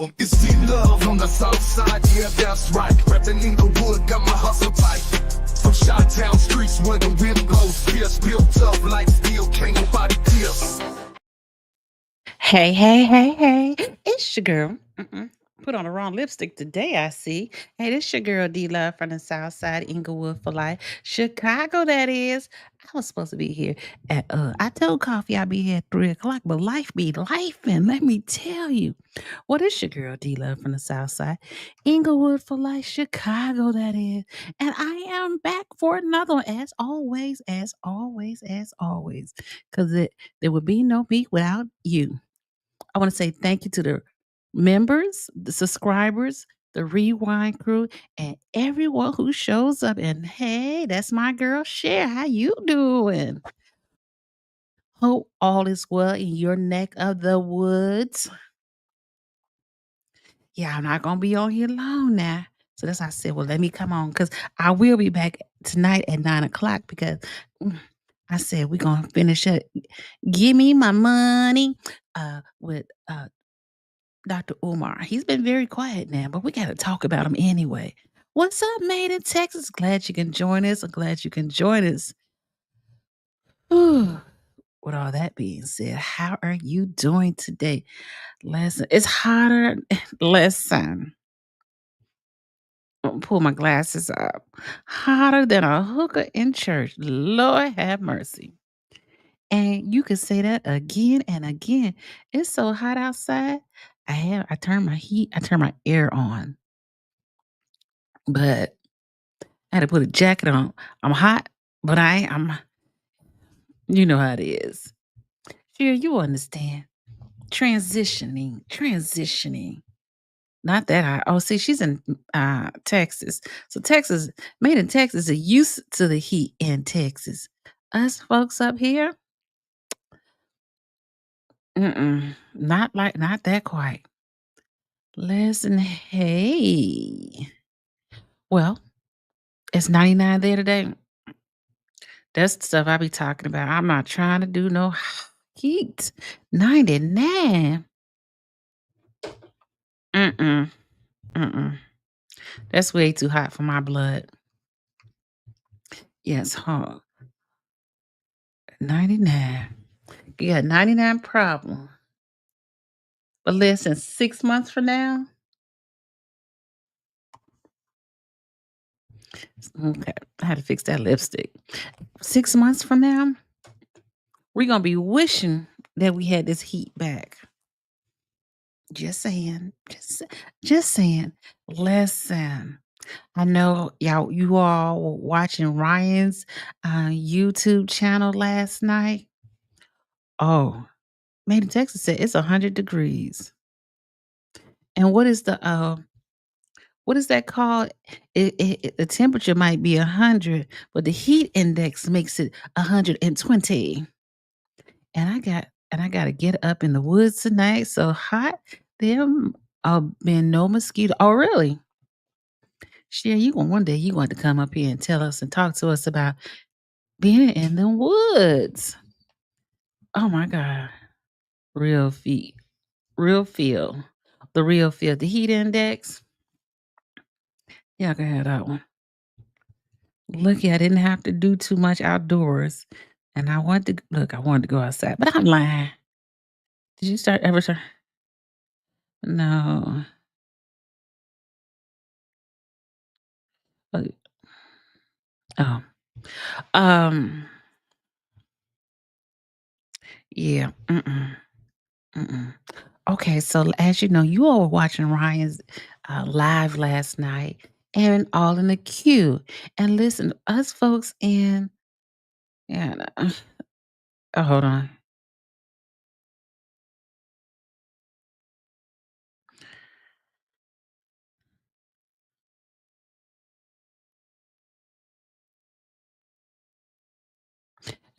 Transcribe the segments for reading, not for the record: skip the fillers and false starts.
It's the love on the south side, yeah, that's right. Reppin' Inglewood, got my hustle tight. From Chi-Town streets where the wind blows fierce, built up like steel, can't nobody pierce. Hey, hey, hey, hey. It's your girl. Put on the wrong lipstick today, I see. Hey, this your girl D Love from the South Side, Inglewood for life. Chicago, that is. I was supposed to be here at I told Coffee I'd be here at 3 o'clock, but life be life, and let me tell you. Well, this your girl D Love from the South Side, Inglewood for life, Chicago, that is. And I am back for another one, as always, as always, as always. Because there would be no me without you. I want to say thank you to the members, the subscribers, the rewind crew, and everyone who shows up. And hey, that's my girl Cher. How you doing? Hope all is well in your neck of the woods. Yeah, I'm not gonna be on here long now. So that's why I said, well, let me come on because I will be back tonight at 9 o'clock because mm, I said we're gonna finish up. Give me my money with Dr. Umar. He's been very quiet now, but we got to talk about him anyway. What's up, made in Texas? Glad you can join us. I'm glad you can join us. Whew. With all that being said, how are you doing today? Listen, it's hotter. Listen, pull my glasses up. Hotter than a hooker in church. Lord have mercy. And you can say that again and again. It's so hot outside. I turn my heat, I turn my air on. But I had to put a jacket on. I'm hot, but I'm you know how it is. Sure, you understand. Transitioning. Not that hot. Oh, see, she's in Texas. So Texas, made in Texas, are used to the heat in Texas. Us folks up here, not that quite. Listen, hey. Well, it's 99 there today. That's the stuff I be talking about. I'm not trying to do no heat. 99. Mm-mm. Mm-mm. That's way too hot for my blood. Yes, huh? 99. You got 99 problem. But listen, 6 months from now, okay, I had to fix that lipstick. 6 months from now, we're gonna be wishing that we had this heat back. Just saying. Just saying. Listen. I know you all were watching Ryan's YouTube channel last night. Oh, Made in Texas said it's 100 degrees. And what is that called? The temperature might be 100, but the heat index makes it 120. And I got to get up in the woods tonight. So hot. There been no mosquito. Oh, really? Sure, you going one day you want to come up here and tell us and talk to us about being in the woods. Oh my God. Real feet. Real feel. The real feel. The heat index. Yeah, I can have that one. Lucky I didn't have to do too much outdoors. And I wanted to go outside, but I'm lying. Did you start ever start? No. Uh, Oh. Um, yeah. Mm-mm. Okay, so as you know, you all were watching Ryan's live last night and all in the queue. And listen, us folks in, yeah, oh, hold on.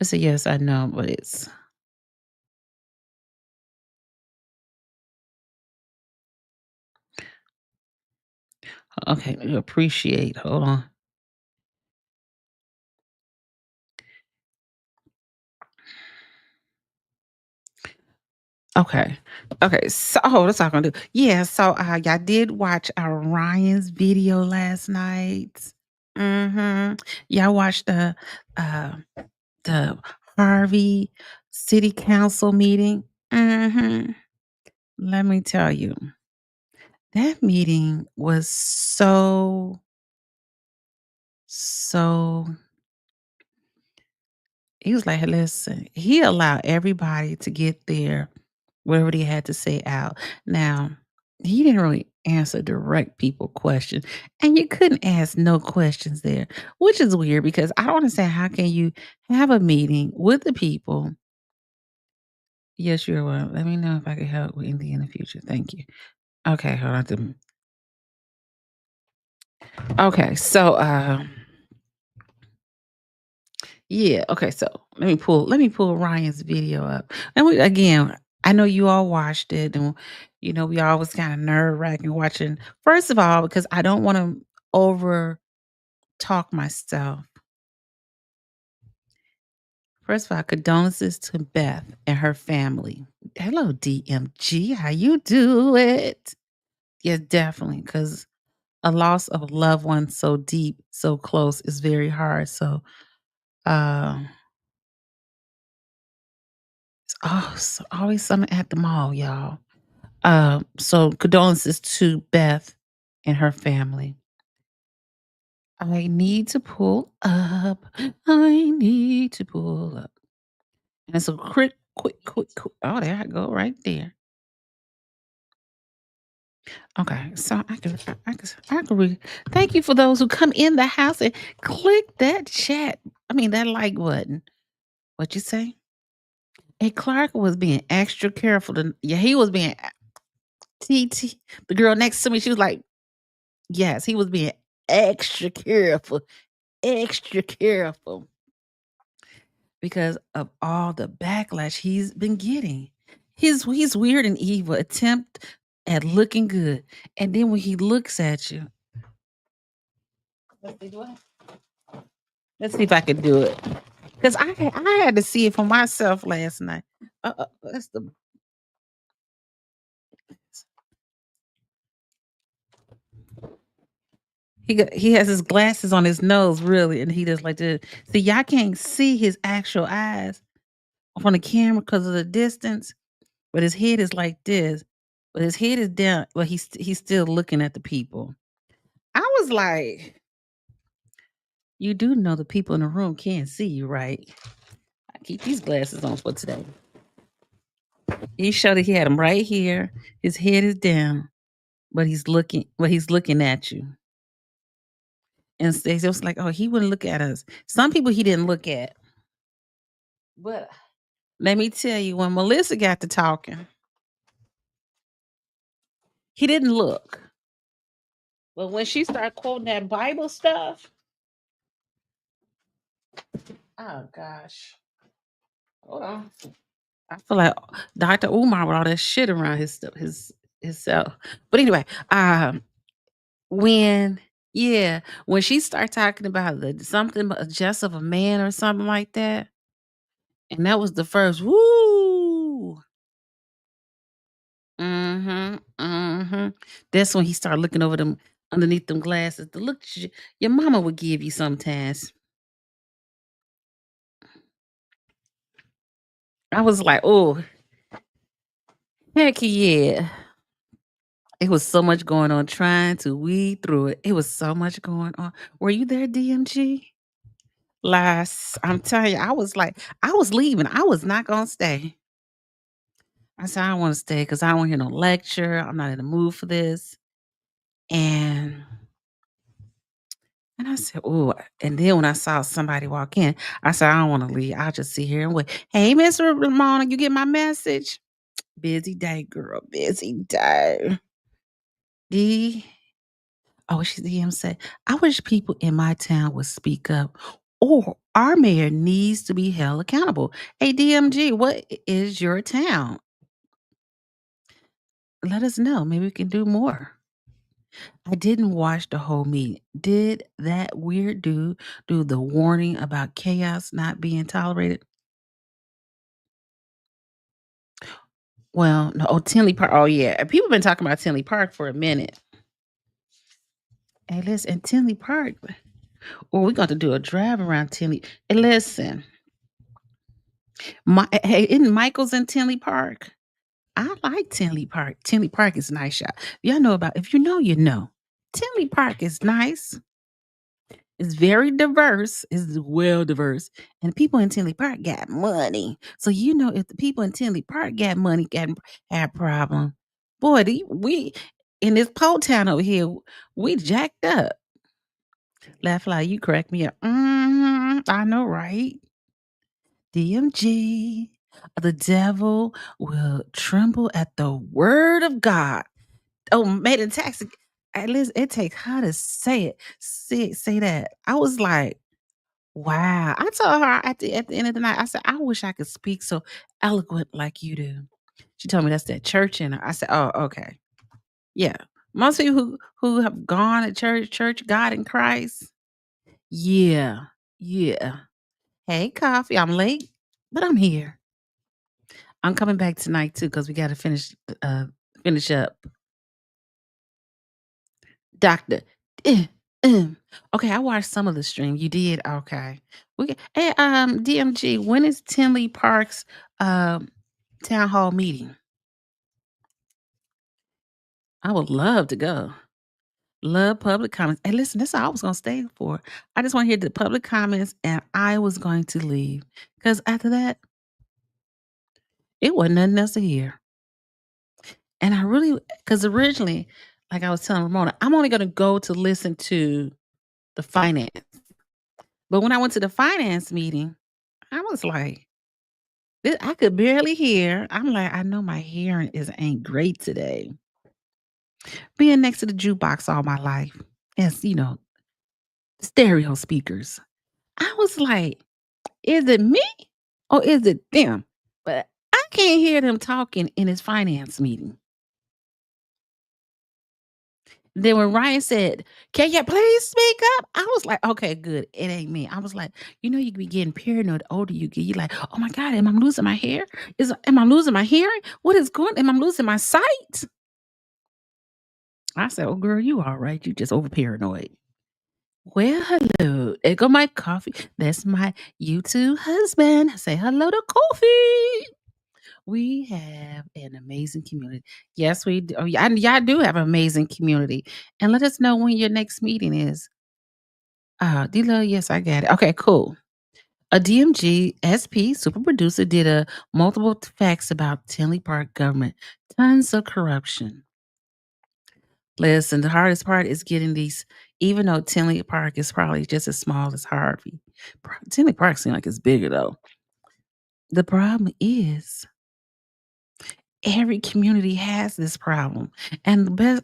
I said, yes, I know, but it's okay. Appreciate. Hold on. Okay. Okay. So, oh, that's all I'm gonna do. Yeah. So, y'all did watch Ryan's video last night. Mm-hmm. Y'all watched uh the Harvey City Council meeting. Mm-hmm. Let me tell you, that meeting was so. He was like, "Listen," he allowed everybody to get their whatever they had to say out. Now, he didn't really answer direct people question, and you couldn't ask no questions there, which is weird because I don't understand how can you have a meeting with the people. Yes, you're welcome. Let me know if I can help with anything in the future. Thank you. Okay, hold on. Okay, so yeah, okay, so let me pull Ryan's video up. And we again, I know you all watched it and we always kind of nerve-wracking watching. First of all, because I don't want to over talk myself. First of all, condolences to Beth and her family. Hello, DMG. How you do it? Yeah, definitely. Because a loss of a loved one so deep, so close is very hard. So uh so always something at the mall, y'all. So condolences to Beth and her family. I need to pull up. I need to pull up. And it's a quick. Oh, there I go, right there. Okay, so I can read. Thank you for those who come in the house and click that chat. I mean that like button. What you say? And Clark was being extra careful. Yeah, he was being TT. The girl next to me, she was like, yes, he was being extra careful because of all the backlash he's been getting. He's weird and evil attempt at looking good. And then when he looks at you, let's see, let's see if I can do it. Because I had to see it for myself last night. That's the he has his glasses on his nose, really, and he just like this. See, y'all can't see his actual eyes on the camera because of the distance, but his head is like this. But his head is down, but he's still looking at the people. I was like, "You do know the people in the room can't see you, right?" I keep these glasses on for today. He showed that he had them right here. His head is down, but he's looking at you. And they just like, "Oh, he wouldn't look at us." Some people he didn't look at. But let me tell you, when Melissa got to talking, he didn't look. But when she started quoting that Bible stuff, oh gosh. Hold on. I feel like Dr. Umar with all that shit around his stuff, his self. But anyway, when yeah, when she started talking about something just of a man or something like that, and that was the first woo. Mhm. Mhm. That's when he started looking over them underneath them glasses. The look your mama would give you sometimes. I was like, "Oh, heck yeah." It was so much going on trying to weed through it. It was so much going on. Were you there, DMG? Last, I'm telling you, I was like, I was leaving. I was not gonna stay. I said, I don't want to stay because I don't want to hear no lecture. I'm not in the mood for this. And I said, oh, and then when I saw somebody walk in, I said, I don't want to leave. I'll just sit here and wait. Hey, Miss Ramona, you get my message? Busy day, girl. Busy day. D. Oh, she's DM said, I wish people in my town would speak up or our mayor needs to be held accountable. Hey, DMG, what is your town? Let us know. Maybe we can do more. I didn't watch the whole meeting. Did that weird dude do the warning about chaos not being tolerated? Well, no, oh, Tinley Park. Oh, yeah. And people been talking about Tinley Park for a minute. Hey, listen, and Tinley Park. Well, we're going to do a drive around Tinley. And listen, hey, isn't Michael's in Tinley Park? I like Tinley Park. Tinley Park is nice, y'all. Y'all know about. If you know, you know. Tinley Park is nice. It's very diverse. It's well diverse, and people in Tinley Park got money. So you know, if the people in Tinley Park got money, got had problem, boy, we in this pole town over here, we jacked up. Laugh like you crack me up. I know, right? DMG, the devil will tremble at the word of God. Oh, made in taxi. At least it takes her to say it. Say that. I was like, wow. I told her at the end of the night, I said, I wish I could speak so eloquent like you do. She told me that's that church in her. I said, oh, okay. Yeah. Most people who have gone to church, God in Christ. Yeah. Yeah. Hey, coffee. I'm late, but I'm here. I'm coming back tonight too because we got to finish up. Doctor. eh, Okay, I watched some of the stream. You did? Okay. Hey, DMG, when is Tinley Park's town hall meeting? I would love to go. Love public comments. Hey, listen, that's all I was gonna stay for. I just want to hear the public comments and I was going to leave. Because after that, it wasn't nothing else to hear. And I really because originally, like I was telling Ramona, I'm only gonna go to listen to the finance. But when I went to the finance meeting, I was like, I could barely hear. I'm like, I know my hearing is ain't great today. Being next to the jukebox all my life, as stereo speakers. I was like, is it me or is it them? But I can't hear them talking in his finance meeting. Then when Ryan said, "Can you please speak up?" I was like, "Okay, good. It ain't me." I was like, you can be getting paranoid the older you get. You're like, "Oh my God, am I losing my hair? Am I losing my hearing? What is going? Am I losing my sight?" I said, "Oh, girl, you all right. You just over paranoid." Well, hello. There go my coffee. That's my YouTube husband. Say hello to Coffee. We have an amazing community. Yes, we do. Oh, yeah, y'all do have an amazing community. And let us know when your next meeting is. D-Love, yes, I got it. Okay, cool. A DMG SP super producer did a multiple facts about Tinley Park government. Tons of corruption. Listen, the hardest part is getting these, even though Tinley Park is probably just as small as Harvey. Tinley Park seems like it's bigger though. The problem is every community has this problem. And the best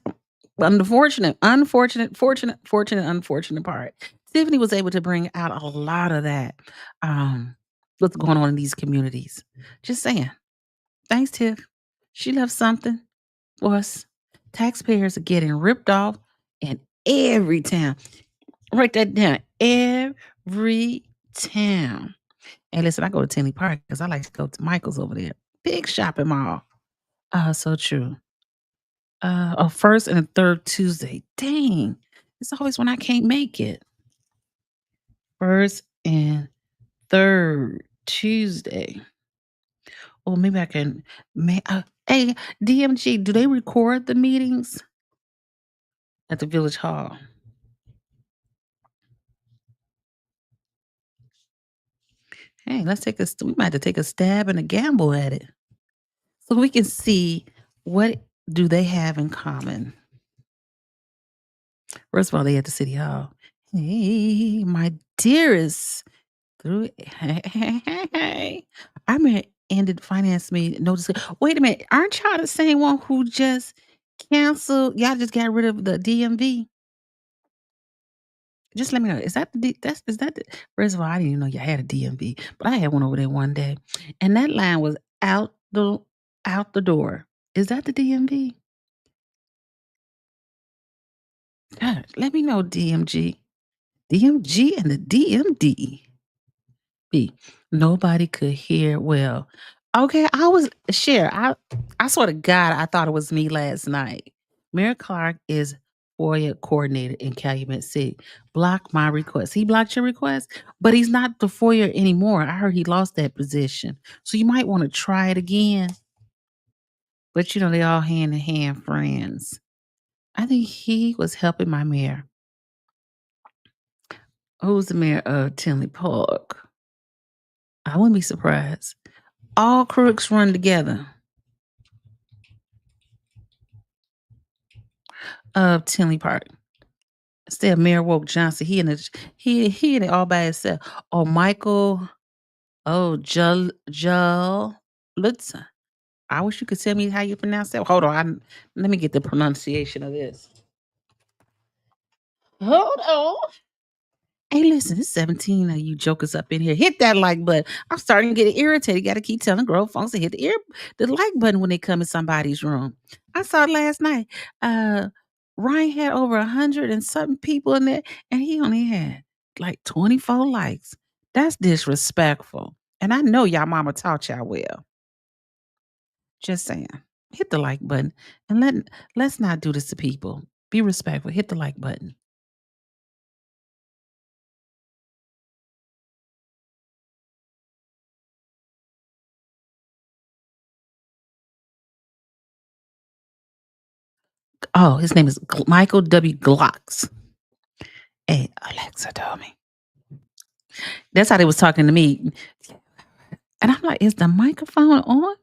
unfortunate part, Tiffany was able to bring out a lot of that. What's going on in these communities. Just saying. Thanks, Tiff. She left something for us. Taxpayers are getting ripped off in every town. Write that down. Every town. And listen, I go to Tinley Park because I like to go to Michael's over there. Big shopping mall. So true. First and third Tuesday. Dang. It's always when I can't make it. First and third Tuesday. Or maybe I can hey, DMG, do they record the meetings at the village hall? Hey, we might have to take a stab and a gamble at it. So we can see what do they have in common. First of all, they at the city hall. Hey, my dearest. Through hey. I'm gonna ended finance me notice. Wait a minute, aren't y'all the same one who just canceled? Y'all just got rid of the DMV? Just let me know. Is that the is that the first of all, I didn't even know y'all had a DMV, but I had one over there one day. And that line was out the door. Is that the DMV? God, let me know, DMG. DMG and the DMD. B. Nobody could hear well. Okay, I swear to God, I thought it was me last night. Mayor Clark is FOIA coordinator in Calumet City. Block my request. He blocked your request, but he's not the FOIA anymore. I heard he lost that position. So you might want to try it again. But they all hand in hand friends. I think he was helping my mayor. Who's the mayor of Tinley Park? I wouldn't be surprised. All crooks run together. Of Tinley Park. Instead of Mayor Woke Johnson, he in it all by himself. Oh, Michael, oh, Jul Lutz. I wish you could tell me how you pronounce that. Hold on, let me get the pronunciation of this. Hold on. Hey, listen, it's 17 of you jokers up in here. Hit that like button. I'm starting to get irritated. Got to keep telling grown folks to hit the like button when they come in somebody's room. I saw it last night. Ryan had over 100 and something people in there, and he only had like 24 likes. That's disrespectful. And I know y'all mama taught y'all well. Just saying. Hit the like button and let's not do this to people. Be respectful. Hit the like button. Oh, his name is Michael W. Glocks. Hey, Alexa told me. That's how they was talking to me. And I'm like, is the microphone on?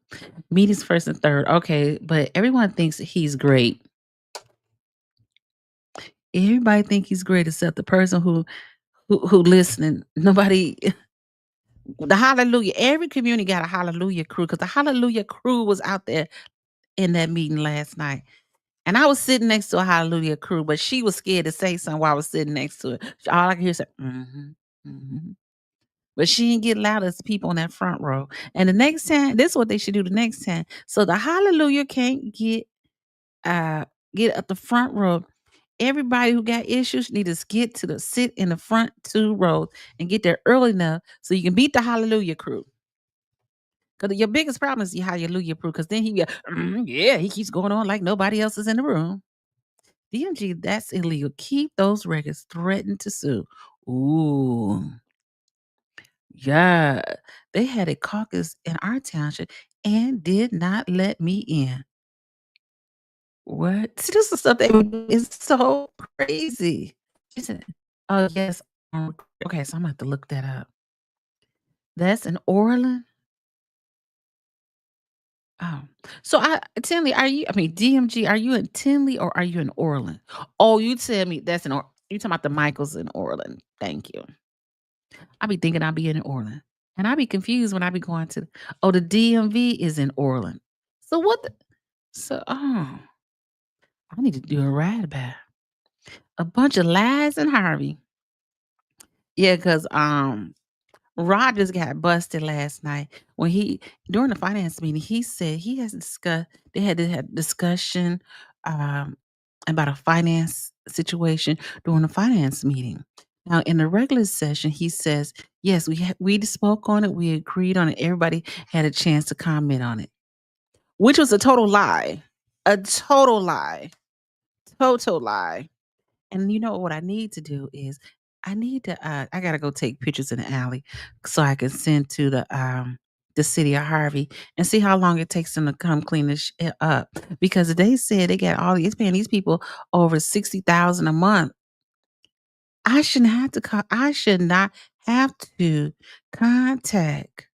Meetings first and third. Okay, but everyone thinks he's great. Everybody think he's great except the person who listening. Nobody the hallelujah. Every community got a hallelujah crew because the hallelujah crew was out there in that meeting last night. And I was sitting next to a hallelujah crew, but she was scared to say something while I was sitting next to it. All I could hear is, mm-hmm. But she didn't get loud as the people on that front row. And the next time, this is what they should do the next time. So the hallelujah can't uh get up the front row. Everybody who got issues need to sit in the front two rows and get there early enough so you can beat the hallelujah crew. Because your biggest problem is the hallelujah crew. Because then yeah, he keeps going on like nobody else is in the room. DMG, that's illegal. Keep those records. Threatened to sue. Ooh. Yeah, they had a caucus in our township and did not let me in. What? See, this is stuff that is so crazy. She said, "Oh yes, okay." So I'm gonna have to look that up. That's in Orland. Oh, so Tinley, are you? I mean, DMG, are you in Tinley or are you in Orland? Oh, you tell me that's in. You talking about the Michaels in Orland? Thank you. I be thinking I be in Orland, and I be confused when I be going to. Oh, the DMV is in Orland. So what? I need to do a ride about a bunch of lies and Harvey. Yeah, cause Rogers got busted last night when he during the finance meeting. He said he has discussed. They had to have discussion um, about a finance situation during the finance meeting. Now, in the regular session, he says, "Yes, we spoke on it. We agreed on it. Everybody had a chance to comment on it," which was a total lie, a total lie, total lie. And you know what I need to do is I gotta go take pictures in the alley so I can send to the city of Harvey and see how long it takes them to come clean this shit up. Because they said they got all these paying these people over 60,000 a month. I should not have to contact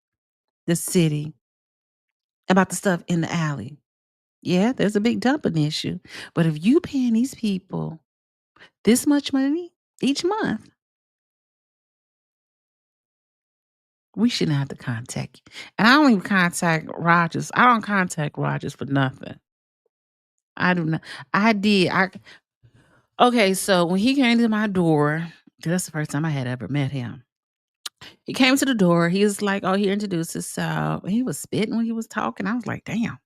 the city about the stuff in the alley. Yeah, there's a big dumping issue. But if you paying these people this much money each month, we shouldn't have to contact you. And I don't even contact Rogers. I don't contact Rogers for nothing. I do not. I did. Okay, so when he came to my door, 'cause that's the first time I had ever met him. He came to the door. He was like, "Oh," he introduced himself. He was spitting when he was talking. I was like, "Damn."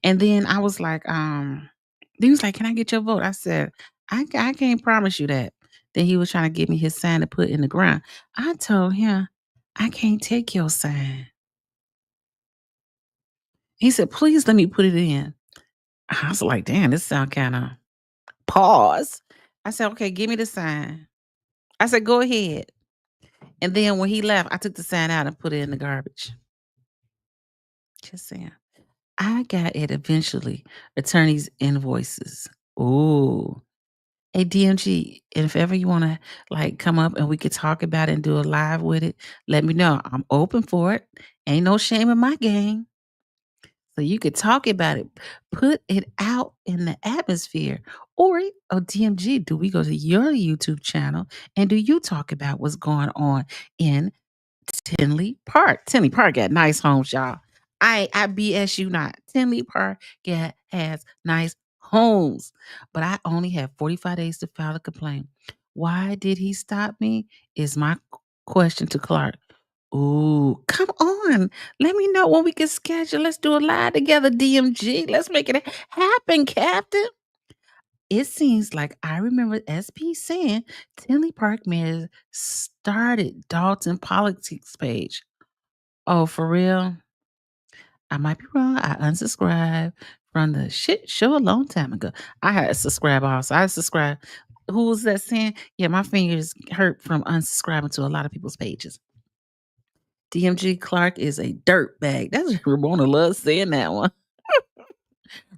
And then I was like, he was like, "Can I get your vote?" I said, I can't promise you that." Then he was trying to give me his sign to put in the ground. I told him, "I can't take your sign." He said, "Please let me put it in." I was like, "Damn, this sound kinda" pause. I said, "Okay, give me the sign." I said, "Go ahead." And then when he left, I took the sign out and put it in the garbage. Just saying. I got it eventually. Attorney's invoices. Ooh. Hey, DMG, if ever you wanna, like, come up and we could talk about it and do a live with it, let me know. I'm open for it. Ain't no shame in my game. So you could talk about it. Put it out in the atmosphere. Or, oh, DMG, do we go to your YouTube channel and do you talk about what's going on in Tinley Park? Tinley Park got nice homes, y'all. I BS you not. Tinley Park has nice homes. But I only have 45 days to file a complaint. Why did he stop me? Is my question to Clark. Ooh, come on. Let me know when we can schedule. Let's do a live together, DMG. Let's make it happen, Captain. It seems like I remember SP saying Tinley Park Mayor started Dalton politics page. Oh, for real? I might be wrong. I unsubscribed from the shit show a long time ago. I had to subscribe also. I subscribed. Who was that saying? Yeah, my fingers hurt from unsubscribing to a lot of people's pages. DMG Clark is a dirt bag. That's Ramona loves saying that one.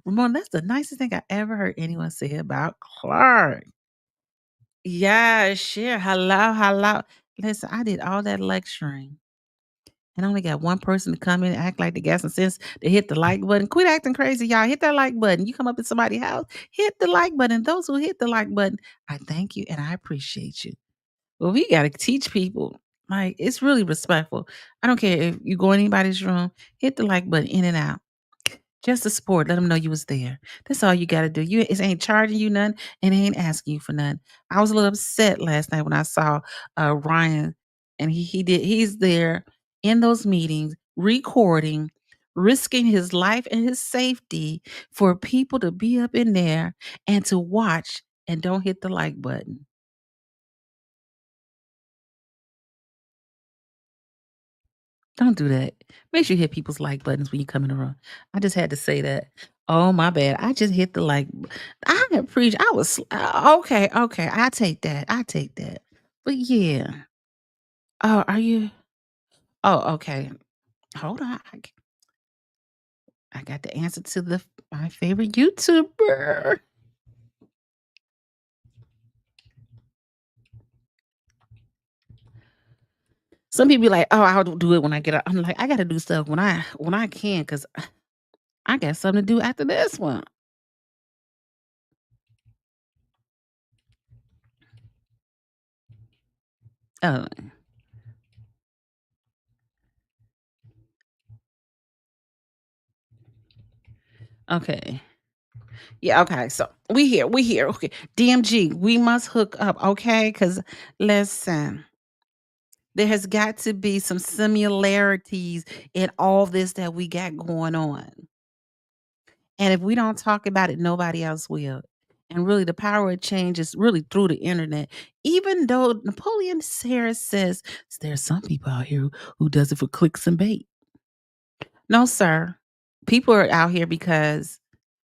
Ramona, that's the nicest thing I ever heard anyone say about Clark. Yeah, sure. Hello, hello. Listen, I did all that lecturing and I only got one person to come in and act like they got some sense to hit the like button. Quit acting crazy, y'all. Hit that like button. You come up in somebody's house, hit the like button. Those who hit the like button, I thank you and I appreciate you. Well, we got to teach people. Like, it's really respectful. I don't care if you go in anybody's room, hit the like button in and out. Just to support, let them know you was there. That's all you gotta do. You it ain't charging you nothing and it ain't asking you for nothing. I was a little upset last night when I saw Ryan and he's there in those meetings recording, risking his life and his safety for people to be up in there and to watch and don't hit the like button. Don't do that. Make sure you hit people's like buttons when you come in the room. I just had to say that. Oh, my bad. I just hit the I appreciate I was okay, okay. I take that. I take that. But yeah. Oh, are you Oh, okay. Hold on. I got the answer to my favorite YouTuber. Some people be like, "Oh, I'll do it when I get out." I'm like, I gotta do stuff when I can because I got something to do after this one. Oh, okay. Yeah, okay. So we here. Okay. DMG, we must hook up, okay? Because listen, there has got to be some similarities in all this that we got going on. And if we don't talk about it, nobody else will. And really, the power of change is really through the internet. Even though Napoleon Harris says there's some people out here who does it for clicks and bait. No, sir. People are out here because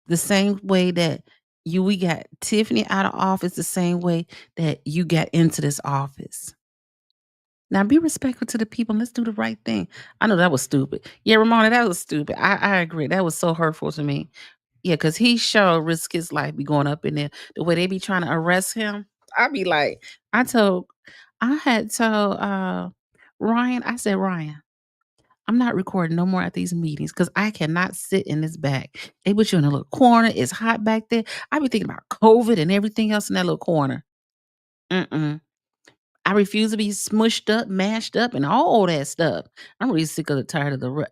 the same way that we got Tiffany out of office, the same way that you got into this office. Now be respectful to the people and let's do the right thing. I know that was stupid. Yeah, Ramona, that was stupid. I agree. That was so hurtful to me. Yeah, because he sure risk his life be going up in there. The way they be trying to arrest him. I be like, I had told Ryan, I said, Ryan, I'm not recording no more at these meetings because I cannot sit in this back. They put you in a little corner. It's hot back there. I be thinking about COVID and everything else in that little corner. Mm-mm. I refuse to be smushed up, mashed up, and all that stuff. I'm really sick of the tired of the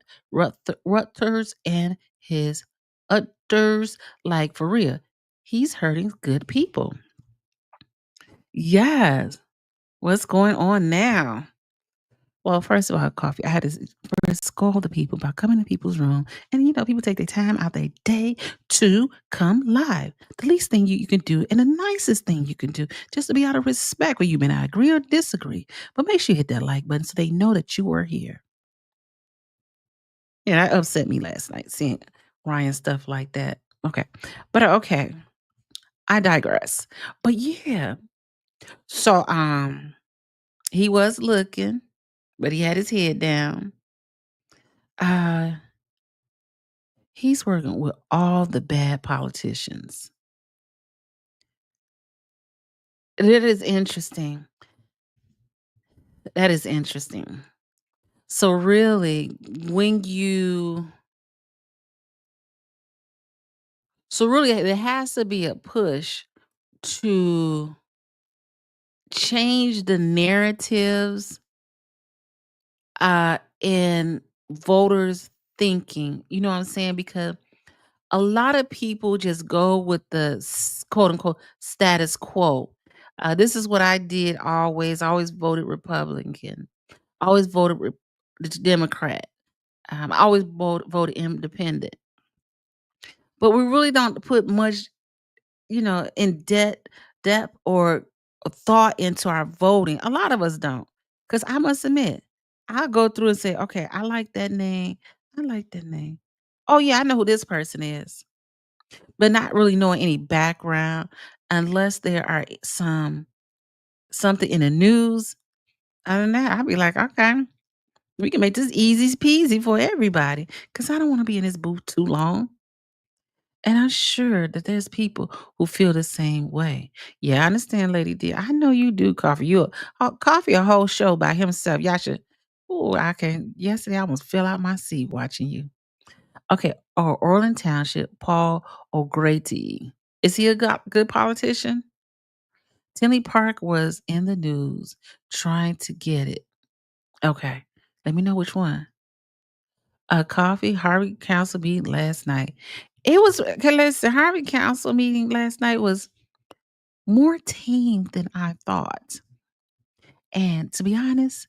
Rutgers and his utters. Like for real, he's hurting good people. Yes. What's going on now? Well, first of all, coffee. I had to first scold the people about coming to people's room. And people take their time out their day to come live. The least thing you can do, and the nicest thing you can do, just to be out of respect, where you may not agree or disagree. But make sure you hit that like button so they know that you are here. Yeah, that upset me last night seeing Ryan stuff like that. Okay. But okay, I digress. But yeah, so he was looking, but he had his head down. Uh he's working with all the bad politicians. It is interesting. That is interesting. So really, when you so really there has to be a push to change the narratives in voters thinking. You know what I'm saying? Because a lot of people just go with the quote unquote status quo. This is what I did always. I always voted Republican. Always voted Democrat. I always voted independent. But we really don't put much, in depth or thought into our voting. A lot of us don't. Because I must admit, I'll go through and say, okay, I like that name. I like that name. Oh yeah, I know who this person is. But not really knowing any background unless there are something in the news. Other than that, I'll be like, okay, we can make this easy peasy for everybody. Cause I don't want to be in this booth too long. And I'm sure that there's people who feel the same way. Yeah, I understand, Lady D. I know you do, Coffee. Coffee a whole show by himself. Y'all should. Oh, I can. Yesterday, I almost fell out my seat watching you. Okay, Orland Township, Paul O'Grady. Is he a good politician? Tinley Park was in the news trying to get it. Okay, let me know which one. A coffee Harvey council meeting last night. It was okay. Listen, Harvey council meeting last night was more tame than I thought. And to be honest,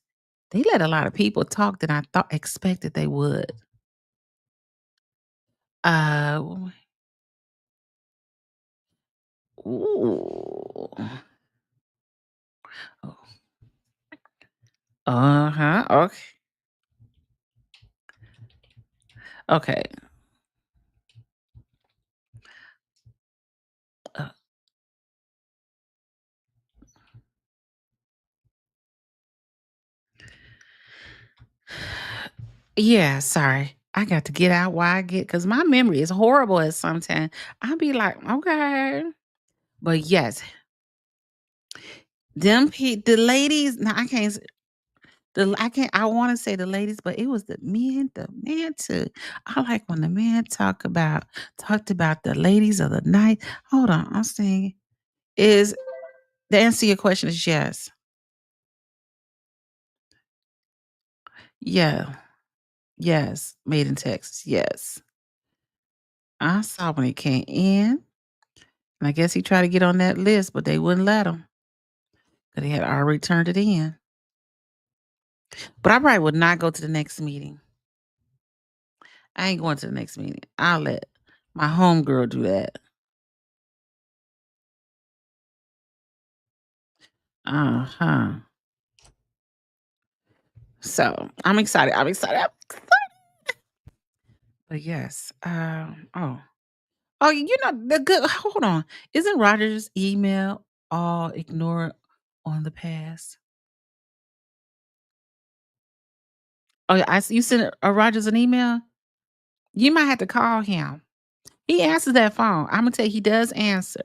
they let a lot of people talk than I thought expected they would. Uh, ooh. Uh-huh. Okay. Okay. Uh, yeah, sorry. I got to get out while I get because my memory is horrible at sometimes. I'll be like, okay. But yes, the ladies, now I can't I can't I wanna say the ladies, but it was the man too. I like when the man talked about the ladies of the night. Hold on, I'm saying is the answer to your question is yes. Yeah. Yes. Made in Texas. Yes. I saw when he came in, and I guess he tried to get on that list, but they wouldn't let him. 'Cause he had already turned it in. But I probably would not go to the next meeting. I ain't going to the next meeting. I'll let my homegirl do that. Uh-huh. So, I'm excited. I'm excited. But yes. The good hold on. Isn't Roger's email all ignored on the past? Oh, yeah, you sent Rogers an email? You might have to call him. He answers that phone. Imma tell you, he does answer.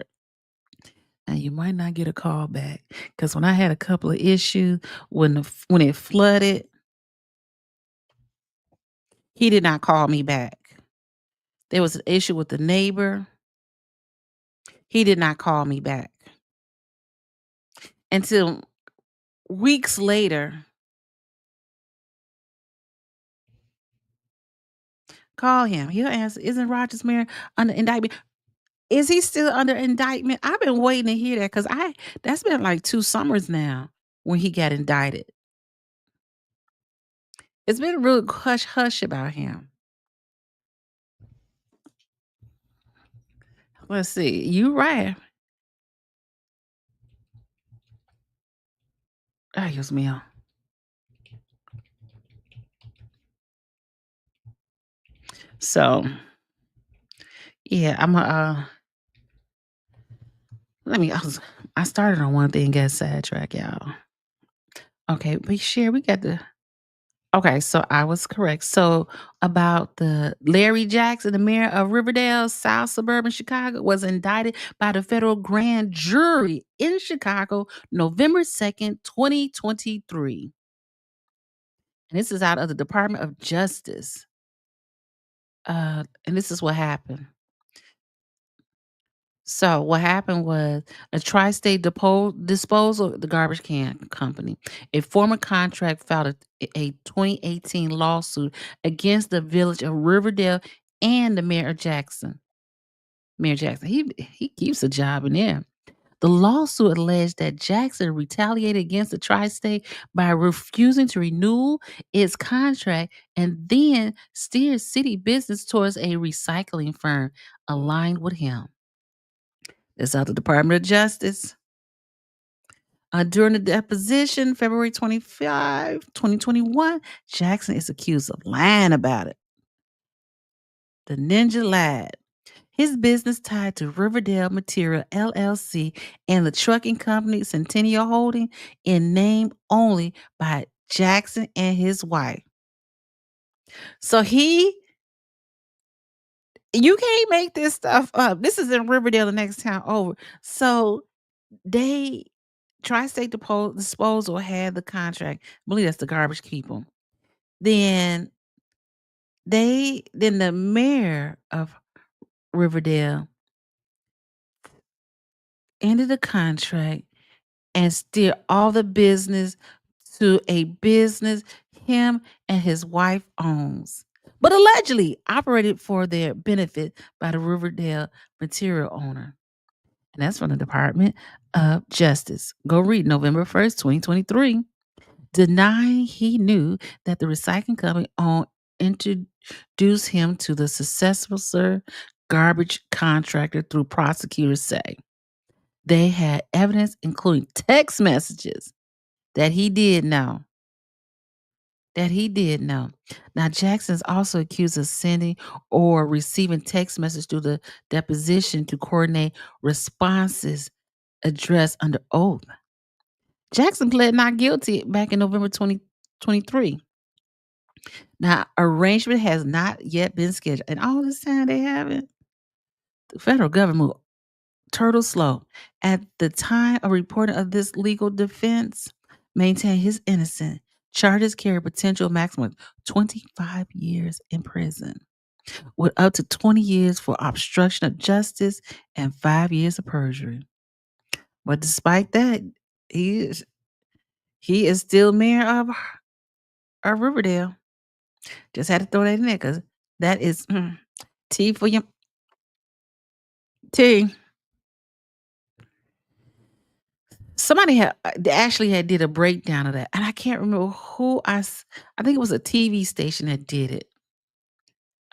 And you might not get a call back because when I had a couple of issues when it flooded, he did not call me back. There was an issue with the neighbor. He did not call me back until weeks later. Call him. He'll answer, "Isn't Rogers Mayer under indictment?" Is he still under indictment? I've been waiting to hear that because that's been like 2 summers now when he got indicted. It's been real hush hush about him. Let's see. You right. Ay, Dios mío. So, yeah, let me I started on one thing, got sidetracked, y'all. Okay, we share we got the okay, so I was correct. So about the Larry Jackson, the mayor of Riverdale, South Suburban Chicago, was indicted by the federal grand jury in Chicago November 2nd, 2023. And this is out of the Department of Justice. And this is what happened. So what happened was a tri-state disposal, the garbage can company, a former contract filed a 2018 lawsuit against the village of Riverdale and the mayor of Jackson. Mayor Jackson, he keeps a job in there. The lawsuit alleged that Jackson retaliated against the tri-state by refusing to renew its contract and then steered city business towards a recycling firm aligned with him. That's out the Department of Justice. During the deposition, February 25, 2021, Jackson is accused of lying about it. The ninja lied. His business tied to Riverdale Material LLC and the trucking company Centennial Holding in name only by Jackson and his wife. So you can't make this stuff up. This is in Riverdale, the next town over. So they Tri-State Disposal had the contract. I believe that's the garbage people. Then then the mayor of Riverdale ended the contract and steered all the business to a business him and his wife owns, but allegedly operated for their benefit by the Riverdale material owner. And that's from the Department of Justice. Go read November 1st, 2023. Denying he knew that the recycling company owned introduced him to the successful garbage contractor through prosecutors say. They had evidence, including text messages, that he did know. That he did know. Now, Jackson's also accused of sending or receiving text messages through the deposition to coordinate responses addressed under oath. Jackson pled not guilty back in November 2023. Now, arrangement has not yet been scheduled. And all this time they haven't. The federal government moved turtle slow. At the time of reporting of this legal defense, maintain his innocence. Charges carry potential maximum of 25 years in prison, with up to 20 years for obstruction of justice and 5 years of perjury. But despite that, he is he is still mayor of Riverdale. Just had to throw that in there because that is T for your T. Somebody they actually had did a breakdown of that, and I can't remember who I think it was a TV station that did it.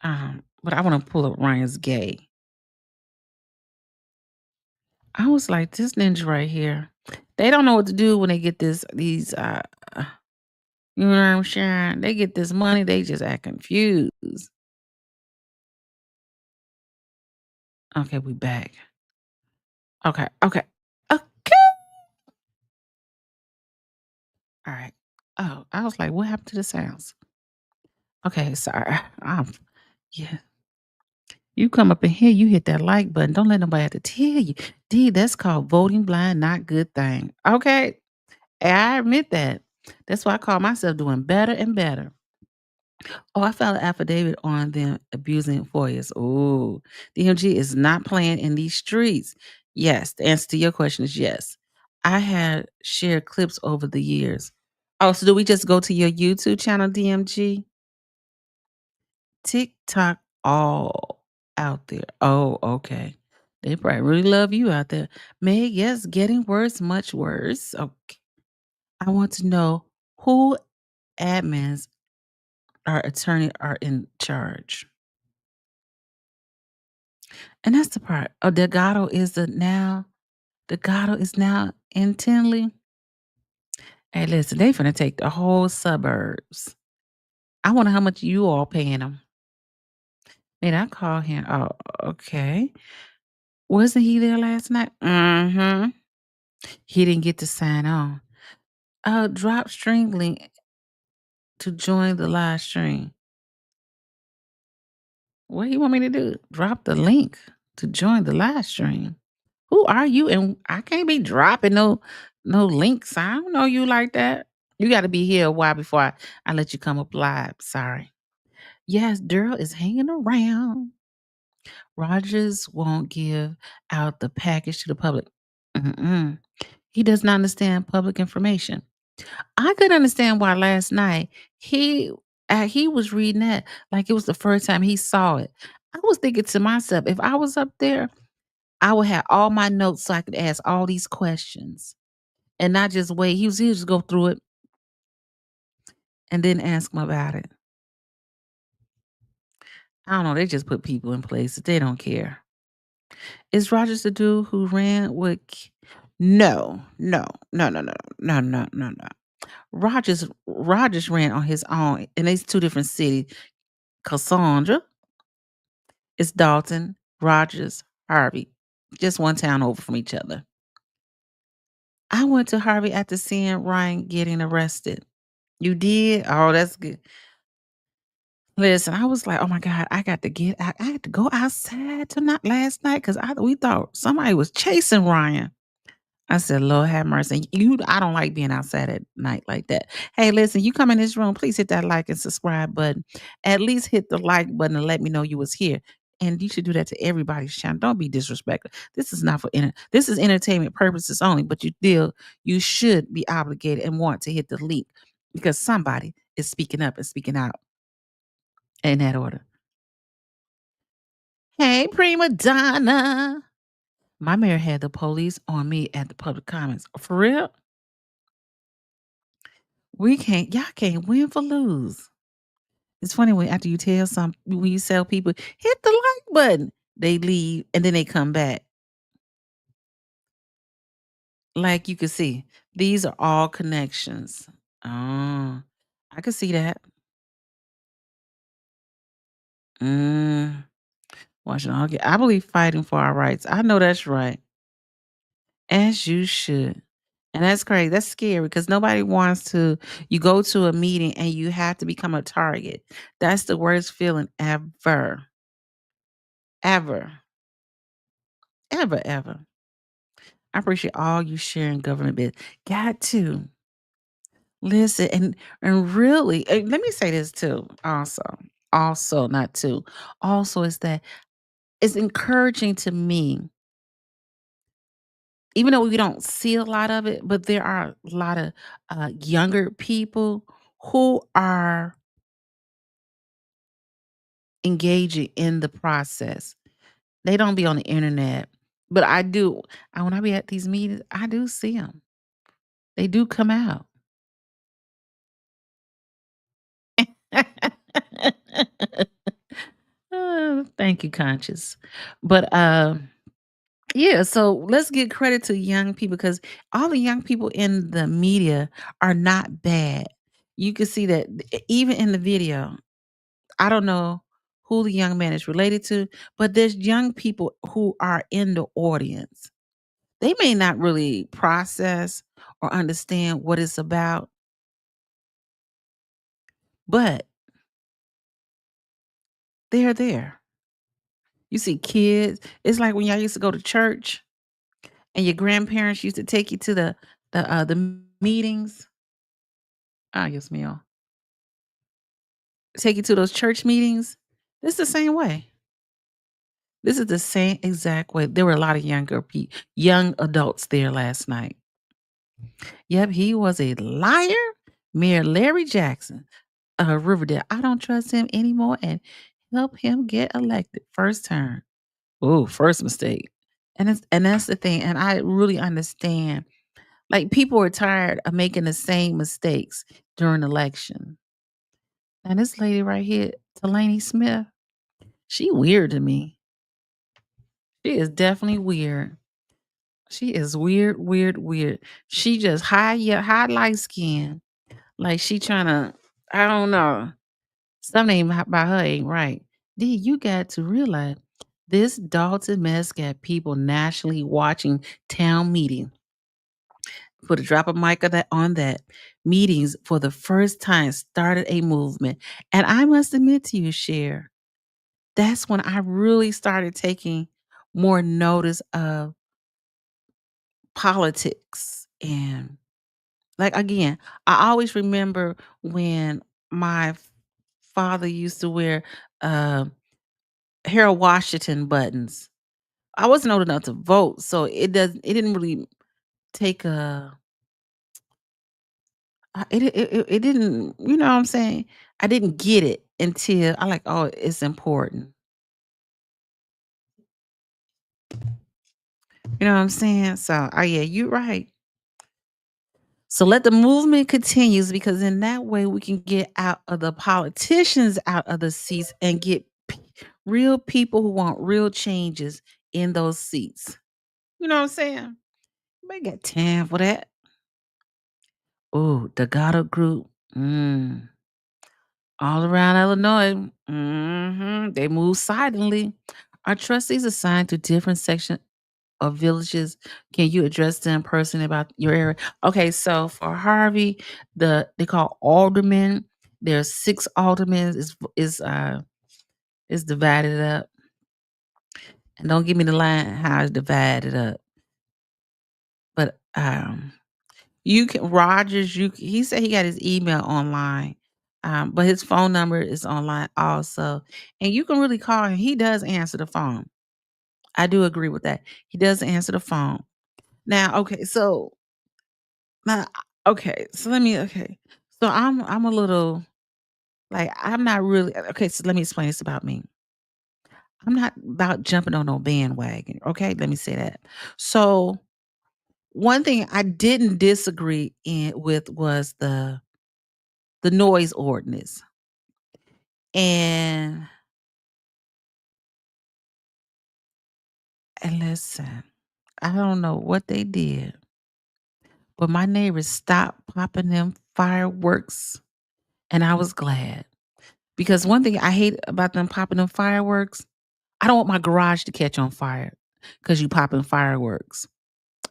But I want to pull up Ryan's Gay. I was like, this ninja right here. They don't know what to do when they get these you know what I'm saying? They get this money, they just act confused. Okay, we back. Okay, okay. Okay. All right. Oh, I was like, what happened to the sounds? Okay, sorry. Yeah. You come up in here, you hit that like button. Don't let nobody have to tell you. D, that's called voting blind, not good thing. Okay. And I admit that. That's why I call myself doing better and better. Oh, I filed an affidavit on them abusing employers. Oh, DMG is not playing in these streets. Yes, the answer to your question is yes. I had shared clips over the years. Oh, so do we just go to your YouTube channel, DMG? TikTok all out there. Oh, okay. They probably really love you out there. Meg, yes, getting worse, much worse. Okay. I want to know who admins or attorney are in charge. And that's the part. Oh, Delgado is now intently. Hey, listen, they finna take the whole suburbs. I wonder how much you all paying them. Wait, I call him. Oh, okay. Wasn't he there last night? Mhm. He didn't get to sign on. Drop stream link to join the live stream. What do you want me to do? Drop the link to join the live stream. Who are you? And I can't be dropping no links. I don't know you like that. You got to be here a while before I let you come up live. Sorry. Yes, Daryl is hanging around. Rogers won't give out the package to the public. Mm-mm. He does not understand public information. I could understand why last night he was reading that like it was the first time he saw it. I was thinking to myself, if I was up there, I would have all my notes so I could ask all these questions and not just wait. He was just go through it and then ask him about it. I don't know. They just put people in places. They don't care. Is Rogers the dude who ran with? No, no, no, no, no, no, no, no, no. Rogers ran on his own, and it's two different cities. Cassandra is Dalton, Rogers, Harvey, just one town over from each other. I went to Harvey after seeing Ryan getting arrested. You did? Oh, that's good. Listen, I was like, "Oh my god, I got to get I had to go outside tonight last night because we thought somebody was chasing Ryan." I said, "Lord have mercy." I don't like being outside at night like that. Hey, listen, you come in this room, please hit that like and subscribe button. At least hit the like button and let me know you was here. And you should do that to everybody's channel. Don't be disrespectful. This is not for this is entertainment purposes only, but you should be obligated and want to hit the link because somebody is speaking up and speaking out in that order. Hey, prima donna. My mayor had the police on me at the public comments. For real? Y'all can't win for lose. It's funny when after you tell when you tell people, hit the like button, they leave and then they come back. Like you can see, these are all connections. Oh, I can see that. Mm, watching all I believe fighting for our rights. I know that's right. As you should. And that's crazy. That's scary because nobody wants to. You go to a meeting and you have to become a target. That's the worst feeling ever. Ever. Ever, ever. I appreciate all you sharing government biz. Got to. Listen, and really, let me say this too, also, not too. Also, is that it's encouraging to me, even though we don't see a lot of it, but there are a lot of younger people who are engaging in the process. They don't be on the internet, but I do. When I be at these meetings, I do see them. They do come out. Thank you, conscious. But yeah, so let's give credit to young people because all the young people in the media are not bad. You can see that even in the video. I don't know who the young man is related to, but there's young people who are in the audience. They may not really process or understand what it's about, but they're there. You see kids. It's like when y'all used to go to church and your grandparents used to take you to the meetings. Ah, yes, ma'am. Take you to those church meetings. It's the same way. This is the same exact way. There were a lot of young adults there last night. Yep, he was a liar. Mayor Larry Jackson, Riverdale. I don't trust him anymore and help him get elected. First term. Oh, first mistake. And that's the thing. And I really understand. Like people are tired of making the same mistakes during election. And this lady right here, Delaney Smith, she weird to me. She is definitely weird. She is weird, weird, weird. She just high light skin. Like she trying to, I don't know. Something about her ain't right. then you got to realize this Dalton mess got people nationally watching town meeting. Put a drop of mic of that on that. Meetings for the first time started a movement. And I must admit to you, Cher, that's when I really started taking more notice of politics. And like again, I always remember when my father used to wear uh, Harold Washington buttons. I wasn't old enough to vote, so it didn't really take a it didn't, you know what I'm saying? I didn't get it until I like, "Oh, it's important." You know what I'm saying? So, oh, yeah, you're right. So let the movement continues because in that way we can get out of the politicians out of the seats and get real people who want real changes in those seats. You know what I'm saying? They got time for that. Oh, the Gatto group. All around Illinois. They move silently. Are trustees assigned to different sections of villages? Can you address them personally about your area? Okay, so for Harvey, they call aldermen. There's 6 aldermen. Is divided up. And don't give me the line how it's divided up. But you can Rogers, he said he got his email online. But his phone number is online also. And you can really call him. He does answer the phone. I do agree with that. He does answer the phone. Now, now, so okay. So I'm a little like I'm not really okay. So let me explain this about me. I'm not about jumping on no bandwagon. Okay, let me say that. So one thing I didn't disagree with was the noise ordinance. And listen, I don't know what they did, but my neighbors stopped popping them fireworks, and I was glad. Because one thing I hate about them popping them fireworks, I don't want my garage to catch on fire because you popping fireworks.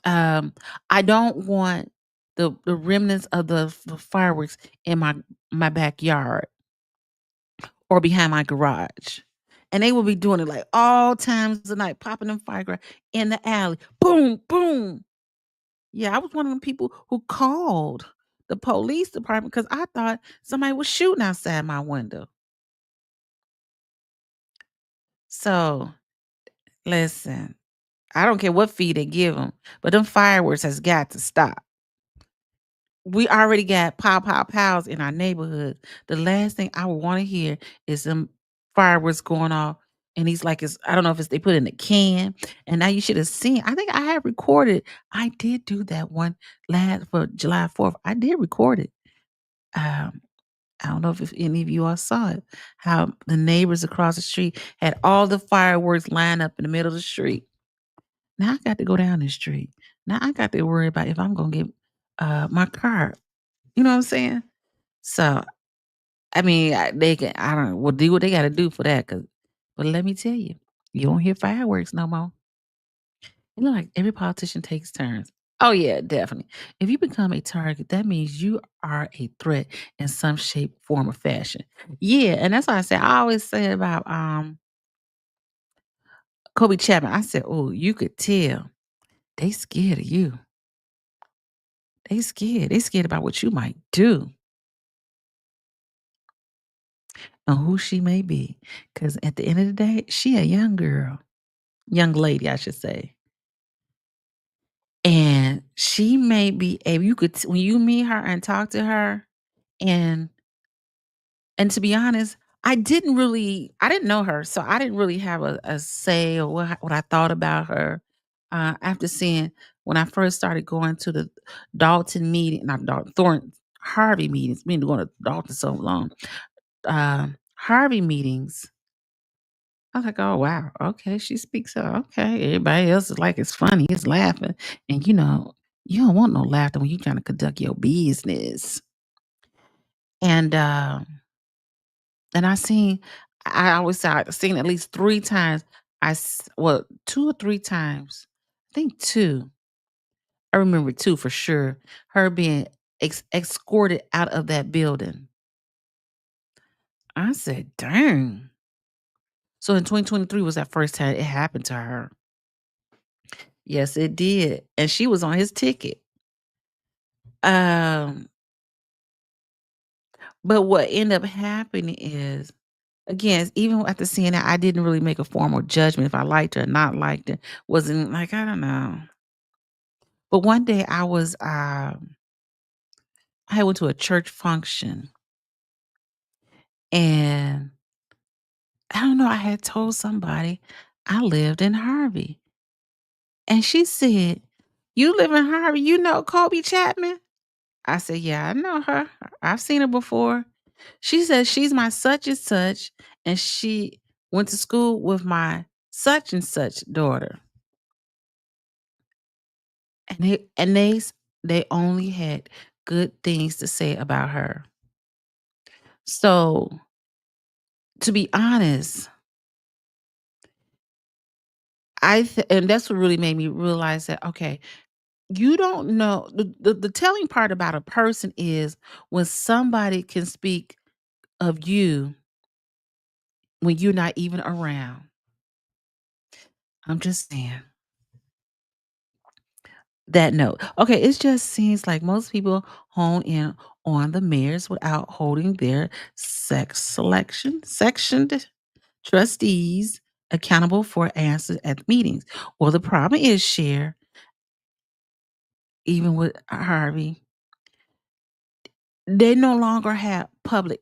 Um, I don't want the remnants of the fireworks in my backyard or behind my garage. And they will be doing it like all times of the night, popping them firecrackers in the alley. Boom, boom. Yeah, I was one of them people who called the police department because I thought somebody was shooting outside my window. So listen, I don't care what fee they give them, but them fireworks has got to stop. We already got pow pow pows in our neighborhood. The last thing I would want to hear is them fireworks going off. And he's like, it's I don't know if it's they put in a can. And now you should have seen. I think I had recorded. I did do that one last for July 4th. I did record it. Um, I don't know if any of you all saw it. How the neighbors across the street had all the fireworks lined up in the middle of the street. Now I got to go down the street. Now I got to worry about if I'm gonna get my car. You know what I'm saying? So I mean, they can. I don't know. Well, do what they got to do for that. But let me tell you, you don't hear fireworks no more. You know, like every politician takes turns. Oh yeah, definitely. If you become a target, that means you are a threat in some shape, form, or fashion. Yeah, and that's why I say I always say about Kobe Chapman. I said, oh, you could tell they scared of you. They scared. They scared about what you might do and who she may be. Because at the end of the day, she a young girl, young lady, I should say. And she may be able you could when you meet her and talk to her, and to be honest, I didn't know her, so I didn't really have a say or what I thought about her, after seeing when I first started going to the Dalton meeting not Dalton, Thorn Harvey meetings, been going to Dalton so long, Harvey meetings. I was like, "Oh, wow, okay, she speaks up, okay." Everybody else is like, it's funny, it's laughing, and, you don't want no laughter when you trying to conduct your business. And, and I seen I always say I've seen at least 3 times. Well, 2 or 3 times. I think 2. I remember 2 for sure. Her being escorted out of that building. I said, "Dang." So in 2023 was that first time it happened to her. Yes, it did, and she was on his ticket. Um, but what ended up happening is, again, even after seeing that, I didn't really make a formal judgment if I liked her or not liked her. Wasn't like, I don't know. But one day I went to a church function, and I don't know, I had told somebody I lived in Harvey, and she said, "You live in Harvey, you know Kobe Chapman?" I said, "Yeah, I know her. I've seen her before." She said, "She's my such and such, and she went to school with my such and such daughter." And they only had good things to say about her. So, to be honest, and that's what really made me realize that, okay, you don't know the telling part about a person is when somebody can speak of you when you're not even around. I'm just saying. That note. Okay, it just seems like most people hone in on the mayors without holding their sectioned trustees accountable for answers at meetings. Well, the problem is, share, even with Harvey, they no longer have public.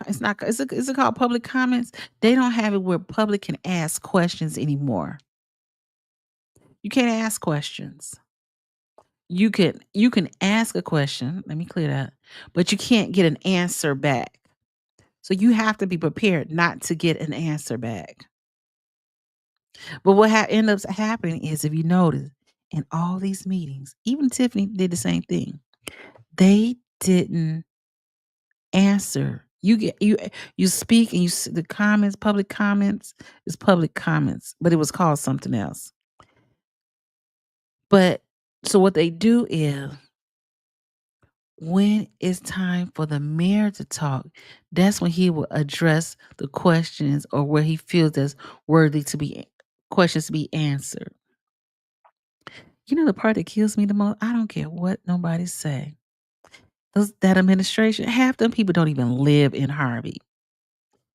It's not. Is it called public comments? They don't have it where public can ask questions anymore. You can't ask questions. You can ask a question. Let me clear that, but you can't get an answer back. So you have to be prepared not to get an answer back. But what ends up happening is, if you notice, in all these meetings, even Tiffany did the same thing. They didn't answer. You speak and the comments, public comments is public comments, but it was called something else. But so what they do is, when it's time for the mayor to talk, that's when he will address the questions or where he feels that's worthy to be questions to be answered. You know the part that kills me the most? I don't care what nobody say. That administration, half them people don't even live in Harvey.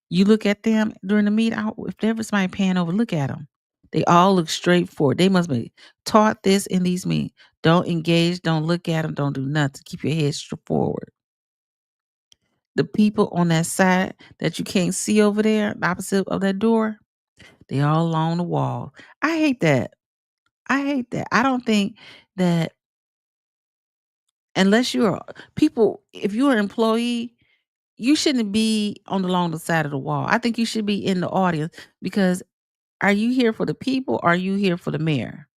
You look at them during the meeting, if there was somebody paying over, look at them. They all look straight forward. They must be taught this in these meetings. Don't engage, don't look at them, don't do nothing. Keep your head straight forward. The people on that side that you can't see over there, the opposite of that door, they all along the wall. I hate that. I hate that. I don't think that unless you're people, if you're an employee, you shouldn't be on the along the side of the wall. I think you should be in the audience because are you here for the people or are you here for the mayor?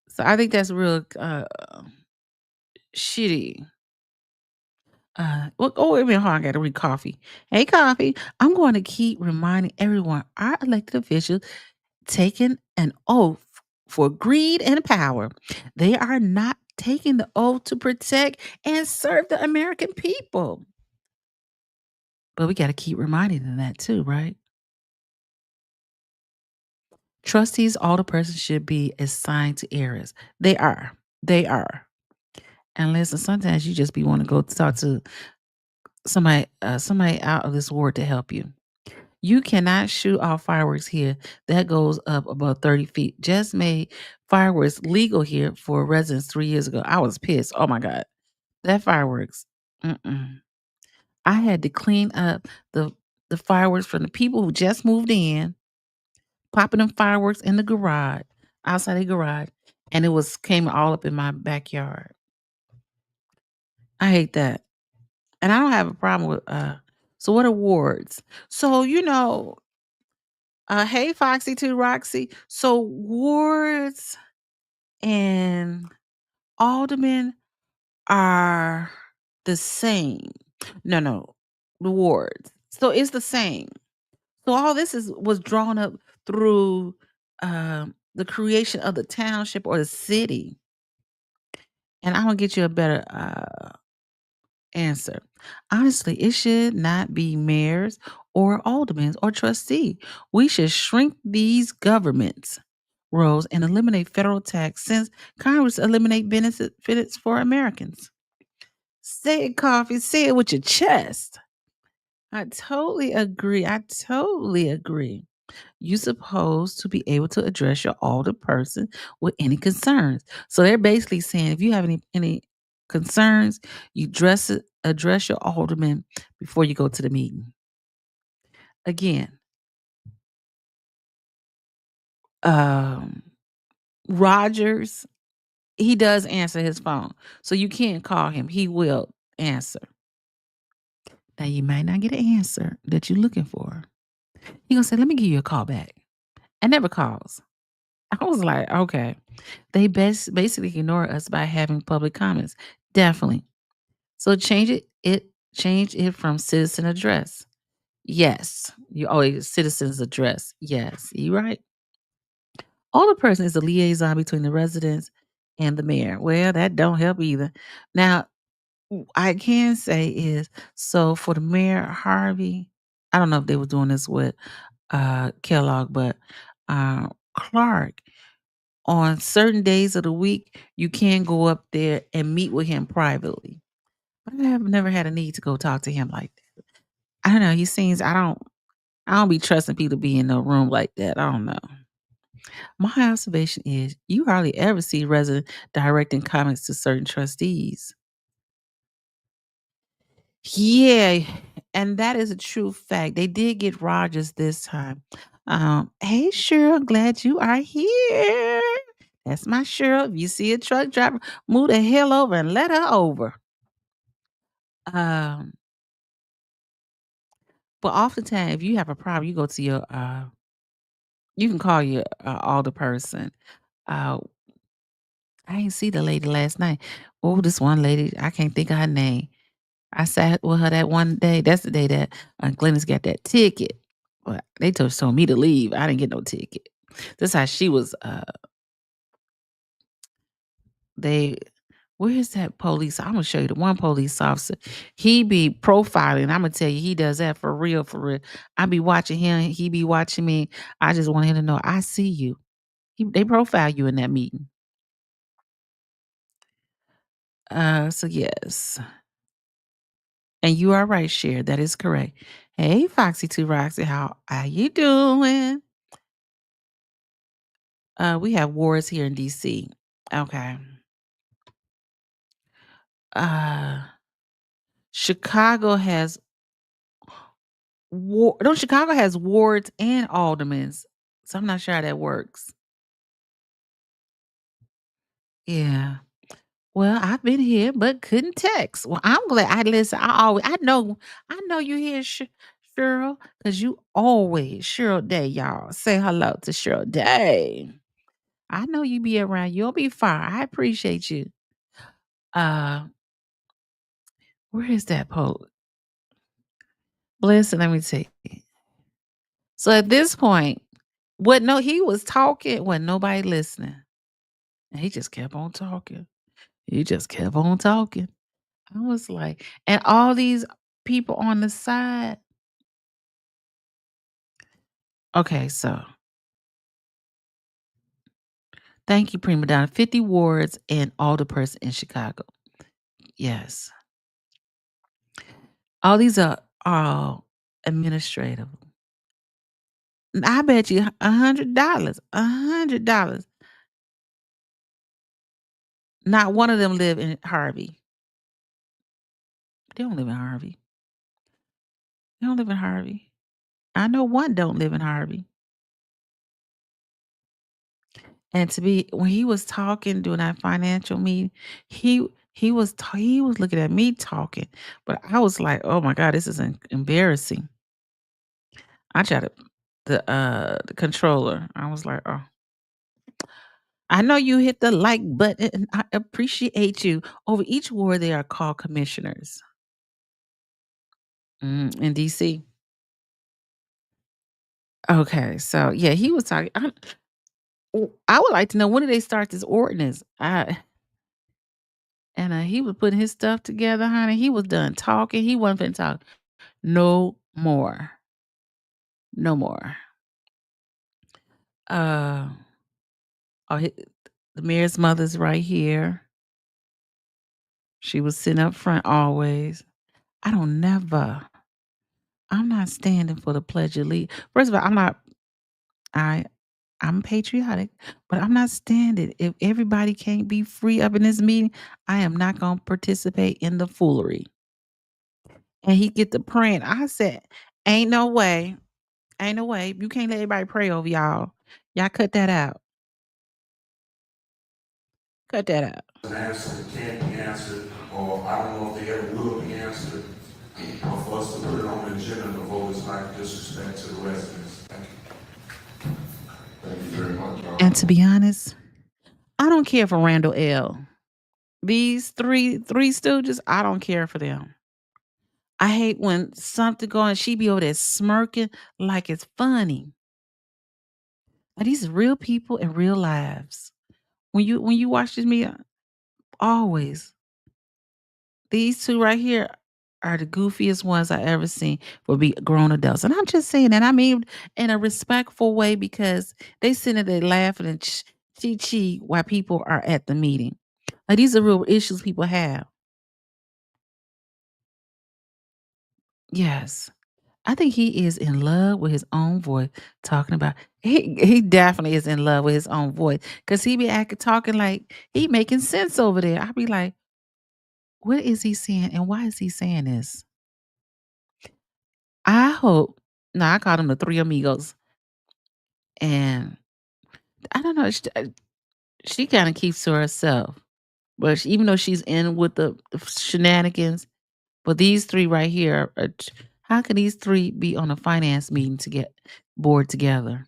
So I think that's real shitty. Well, oh, wait a minute, hold on, I gotta read Coffee. Hey, Coffee, I'm going to keep reminding everyone our elected officials taking an oath for greed and power. They are not taking the oath to protect and serve the American people. But we got to keep reminding them that too, right? Trustees, all the persons should be assigned to areas. They are. They are. And listen, sometimes you just be want to go talk to somebody out of this ward to help you. You cannot shoot off fireworks here. That goes up about 30 feet. Just made fireworks legal here for residents 3 years ago. I was pissed. Oh my God. That fireworks. Mm-mm. I had to clean up the fireworks from the people who just moved in, popping them fireworks in the garage, outside the garage, and it was came all up in my backyard. I hate that. And I don't have a problem with so what awards? So, hey Foxy to Roxy. So wards and aldermen are the same. No, no. the wards. So it's the same. So all this was drawn up through the creation of the township or the city. And I'm gonna get you a better answer. Honestly, it should not be mayors or aldermen or trustee. We should shrink these governments roles and eliminate federal tax since Congress eliminate benefits for Americans. Say it, coffee. Say it with your chest. I totally agree. I totally agree. You're supposed to be able to address your older person with any concerns. So they're basically saying if you have any concerns, you address your alderman before you go to the meeting. Again, um, Rogers, he does answer his phone. So you can't call him. He will answer. Now you might not get an answer that you're looking for. He gonna say, "Let me give you a call back," and never calls. I was like, okay. They basically ignore us by having public comments. Definitely. So change it from citizen address. Yes. You always citizen's address. Yes. You right. Older person is the liaison between the residents and the mayor. Well, that don't help either. Now, I can say is so for the mayor Harvey, I don't know if they were doing this with Kellogg, but Clark, on certain days of the week, you can go up there and meet with him privately. I have never had a need to go talk to him like that. I don't know. He seems I don't be trusting people to be in no room like that. I don't know. My observation is you hardly ever see residents directing comments to certain trustees. Yeah, and that is a true fact. They did get Rogers this time. Hey Cheryl, glad you are here. That's my Cheryl. If you see a truck driver, move the hell over and let her over. Um, but oftentimes, if you have a problem, you go to your you can call your older person. Uh, I ain't see the lady last night. Oh, this one lady, I can't think of her name. I sat with her that one day. That's the day that Glennis got that ticket. But they told me to leave. I didn't get no ticket. That's how she was. They Where's that police? I'm gonna show you the one police officer. He be profiling. I'm gonna tell you, he does that for real, for real. I be watching him. He be watching me. I just want him to know I see you. They profile you in that meeting. So yes, and you are right, Cher. That is correct. Hey, Foxy Two Roxy, how you doing? We have wars here in DC. Okay. Uh, Chicago has Chicago has wards and aldermans. So I'm not sure how that works. Yeah. Well, I've been here but couldn't text. Well, I'm glad I listen. I know you here, Cheryl, because you always Cheryl Day, y'all. Say hello to Cheryl Day. I know you be around. You'll be fine. I appreciate you. Uh, where is that post? Listen, let me tell you. So at this point, what no, he was talking when nobody listening. And he just kept on talking. He just kept on talking. I was like, and all these people on the side. Okay, so thank you, Prima Donna. 50 wards and alderperson in Chicago. Yes. All these are all administrative. I bet you $100. $100. Not one of them live in Harvey. They don't live in Harvey. They don't live in Harvey. I know one don't live in Harvey. And to be when he was talking during that financial meeting, he was looking at me talking, but I was like, "Oh my god, this is embarrassing." I tried to the controller. I was like, "Oh, I know you hit the like button. And I appreciate you." Over each ward, they are called commissioners. in DC. Okay, so yeah, he was talking. I would like to know, when did they start this ordinance? He was putting his stuff together, honey. He was done talking. He wasn't finna talk no more, no more. Uh, oh, the mayor's mother's right here. She was sitting up front always. I don't never. I'm not standing for the pledge of allegiance. First of all, I'm not. I I'm patriotic, but I'm not standing. If everybody can't be free up in this meeting, I am not gonna participate in the foolery. And he get to praying. I said, "Ain't no way. Ain't no way. You can't let everybody pray over y'all. Y'all cut that out. Cut that out." An answer that can't be answered, or I don't know if they ever will be answered. But for us to put it on the agenda to vote is like disrespect to the residents. Thank you. Thank you very much. And to be honest, I don't care for Randall L. These three stooges, I don't care for them. I hate when something going, she be over there smirking like it's funny. Now, these are real people in real lives. When you watch this media, always these two right here are the goofiest ones I ever seen for be grown adults. And I'm just saying that. I mean, in a respectful way, because they sitting there laughing and chi while people are at the meeting. Like, these are real issues people have. Yes. I think he is in love with his own voice, talking about he definitely is in love with his own voice, because he be acting talking like he making sense over there. I be like, what is he saying and why is he saying this? I hope. No, I call them the three amigos. And I don't know, she kind of keeps to herself. But even though she's in with the shenanigans, but these three right here, how can these three be on a finance meeting to get board together?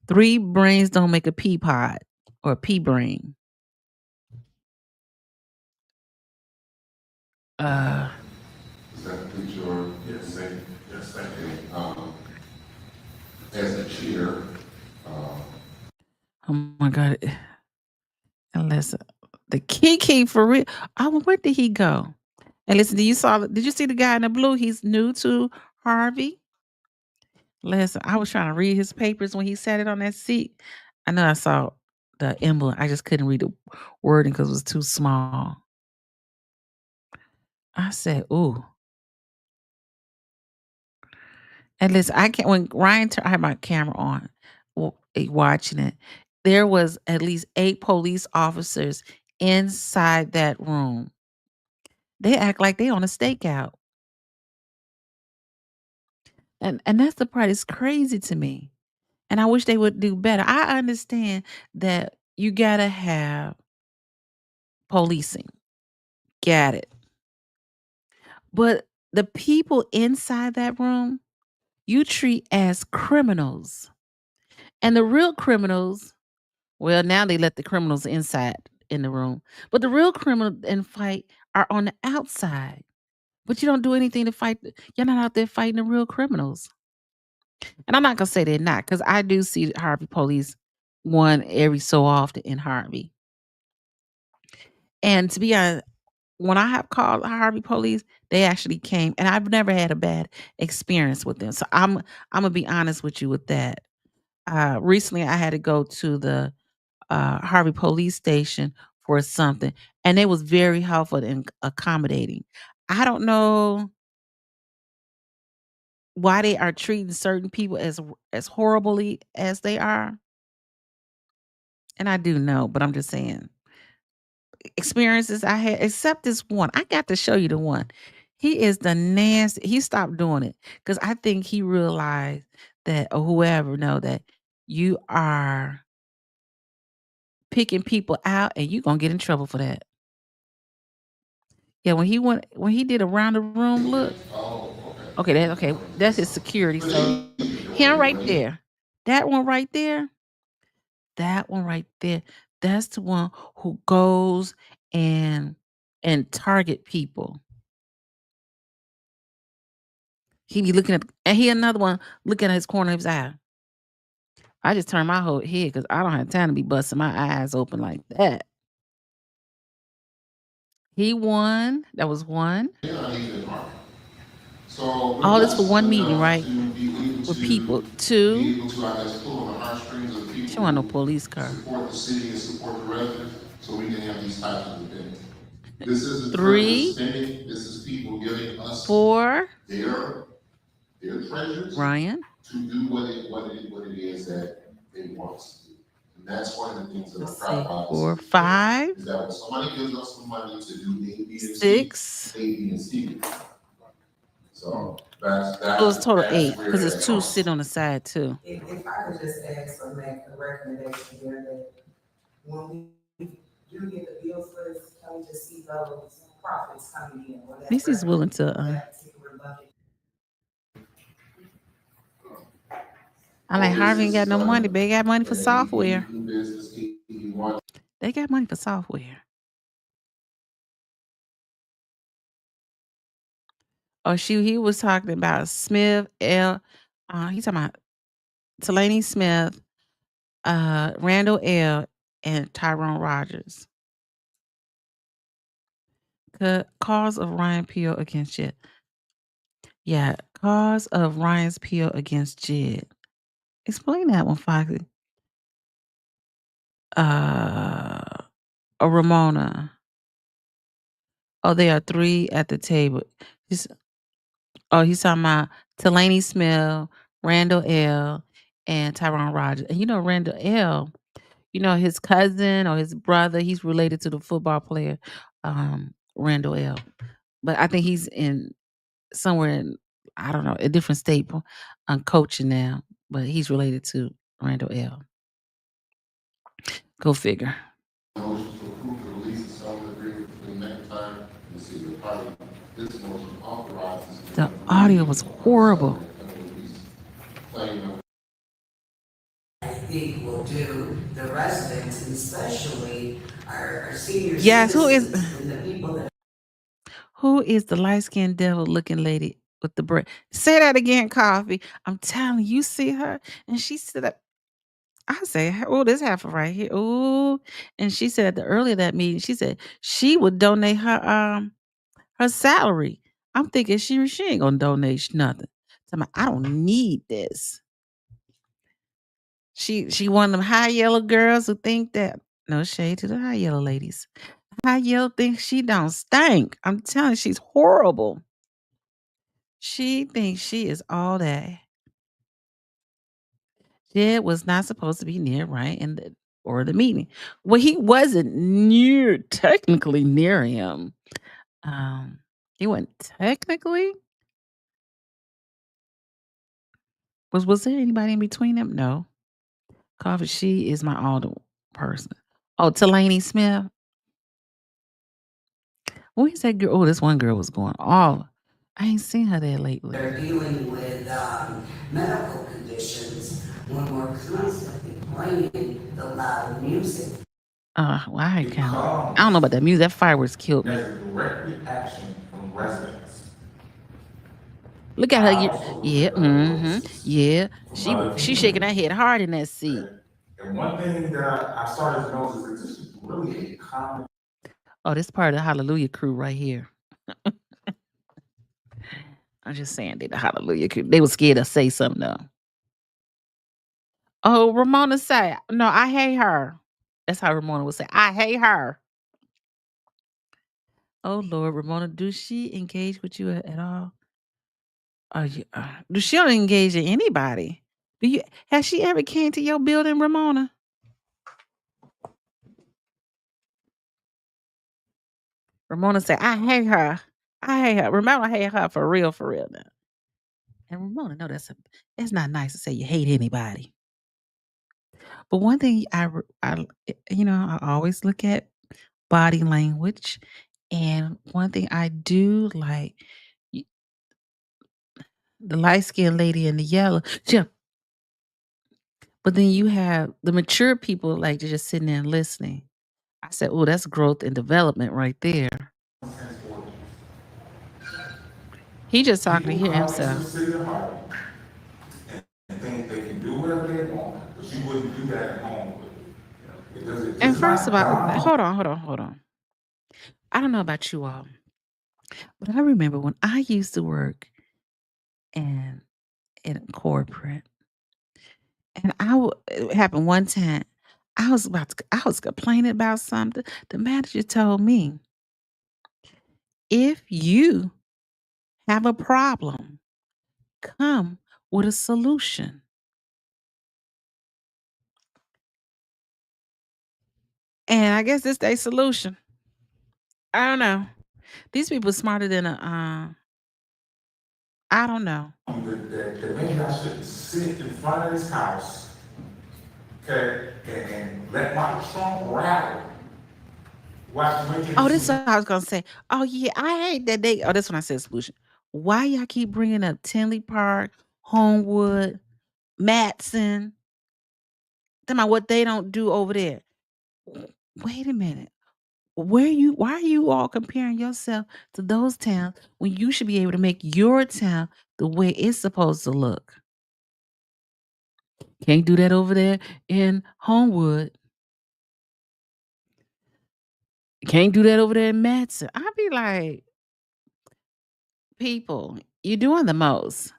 Three brains don't make a pea pod or a pea brain. Uh, Is that complete your, yes, thank you. As a chair, uh, oh my God. Unless the Kiki for real. Oh, where did he go? And listen, did you see the guy in the blue? He's new to Harvey. Listen, I was trying to read his papers when he sat it on that seat. I know I saw the emblem. I just couldn't read the wording because it was too small. I said, ooh. And listen, I can't when I had my camera on watching it. There was at least 8 police officers inside that room. They act like they on a stakeout. And that's the part that's crazy to me. And I wish they would do better. I understand that you gotta have policing. Got it. But the people inside that room, you treat as criminals. And the real criminals, well, now they let the criminals inside in the room. But the real criminal and fight are on the outside. But you don't do anything to fight. You're not out there fighting the real criminals. And I'm not gonna say they're not, because I do see Harvey police one every so often in Harvey. And to be honest, when I have called Harvey police, they actually came, and I've never had a bad experience with them. So I'm gonna be honest with you with that. Recently, I had to go to the Harvey police station for something, and they was very helpful and accommodating. I don't know why they are treating certain people as horribly as they are, and I do know, but I'm just saying experiences I had, except this one. I got to show you the one. He is the nasty. He stopped doing it because I think he realized that, or whoever know that you are picking people out and you gonna get in trouble for that. Yeah, when he did a round the room look. oh, Okay, that's his security. So him right okay. there. That one right there. That one right there. That's the one who goes and target people. He be looking at and he another one looking at his corner of his eye. I just turn my whole head because I don't have time to be busting my eyes open like that. He won. That was one. uneven harmony. So we're All this for blessed one meeting, enough right? to be able With to people. Two. I guess, pull on the heartstrings of the She people want no who police car. support the city and support the residents, so we can have these types of events. This isn't frivolous Three. spending. This is people giving us Four. their treasures Ryan. to do what it is that they want us to do. And that's one of the things that I'm Let's proud see. about this 4, city for, 5, is that when somebody gives us some money to do A, B, and C, 6. A, B, and C. So So it's total that's 8 where because it's that 2 comes sit on the side too. If I could just ask or make a recommendation here that when we do get the bills list, can we just see those profits coming in? Or At that least he's willing to. that particular bucket? I like Harvey ain't got no money, but they got money for from. And software. do business if you want. They got money for software. Oh, he was talking about Smith L. He's talking about Talani Smith, Randall L. and Tyrone Rogers. Cause of Ryan Peel against Jed. Yeah, cause of Ryan's Peel against Jed. Explain that one, Foxy. Ramona. Oh, there are 3 at the table. He's talking about Talani Smith, Randall L., and Tyrone Rogers. And Randall L., his cousin or his brother, he's related to the football player, Randall L. But I think he's in somewhere in, I don't know, a different state coaching now. But he's related to Randall L. Go figure. Motion to approve the release of settlement agreement between McIntyre and the city of Harvey. This motion authorizes. The audio was horrible. I think will do the residents, and especially our senior Yes, citizens and the people that Who is the light-skinned devil-looking lady with the braid? Say that again, Coffee. I'm telling you, see her? And she said that I say, oh, this half right here. Oh, and she said at the earlier that meeting, she said she would donate her salary. I'm thinking she ain't gonna donate nothing. I don't need this. She one of them high yellow girls who think that no shade to the high yellow ladies. High yellow thinks she don't stink. I'm telling you, she's horrible. She thinks she is all that. Jed was not supposed to be near Ryan or the meeting. Well, he wasn't technically near him. He wasn't technically. Was there anybody in between them? No. Coffee, she is my older person. Oh, Talani Smith. Where's that girl? Oh, this one girl was going off. I ain't seen her there lately. are dealing with medical conditions when we're constantly playing the loud music. Well, I don't know about that music. That fireworks killed me. There's a direct reaction from residents. Look at her. Yeah, yeah. She shaking her head hard in that seat. And one thing that I started to notice is this is really a common. Oh, this part of the Hallelujah crew right here. I'm just saying they the Hallelujah crew. They were scared to say something though. Oh, Ramona say, no, I hate her. That's how Ramona would say, I hate her. Oh Lord, Ramona, do she engage with you at all? Do she don't engage in anybody? Has she ever came to your building, Ramona? Ramona said, I hate her. I hate her. Ramona hate her for real now. And Ramona, no, that's not nice to say you hate anybody. But one thing I always look at body language, and one thing I do like, the light skinned lady and the yellow, yeah. But then you have the mature people like they're just sitting there and listening. I said, oh, that's growth and development right there. He just talking to People hear come into the himself. city of Harvey and think they can do whatever they want, but you wouldn't do that at home. And It's first of not all, God. hold on. I don't know about you all, but I remember when I used to work in corporate, and it happened one time. I was complaining about something. The manager told me, if you have a problem, come with a solution. And I guess this day solution. I don't know. These people smarter than I don't know. That maybe I shouldn't sit in front of this house, okay, and let my trunk rattle while making Oh, this. this is what I was gonna say. Oh yeah, I hate that they. Oh, that's when I said solution. Why y'all keep bringing up Tinley Park, Homewood, Matson? Talking about what they don't do over there. Wait a minute. Why are you all comparing yourself to those towns when you should be able to make your town the way it's supposed to look? Can't do that over there in Homewood. Can't do that over there in Matson. I'd be like, people, you're doing the most.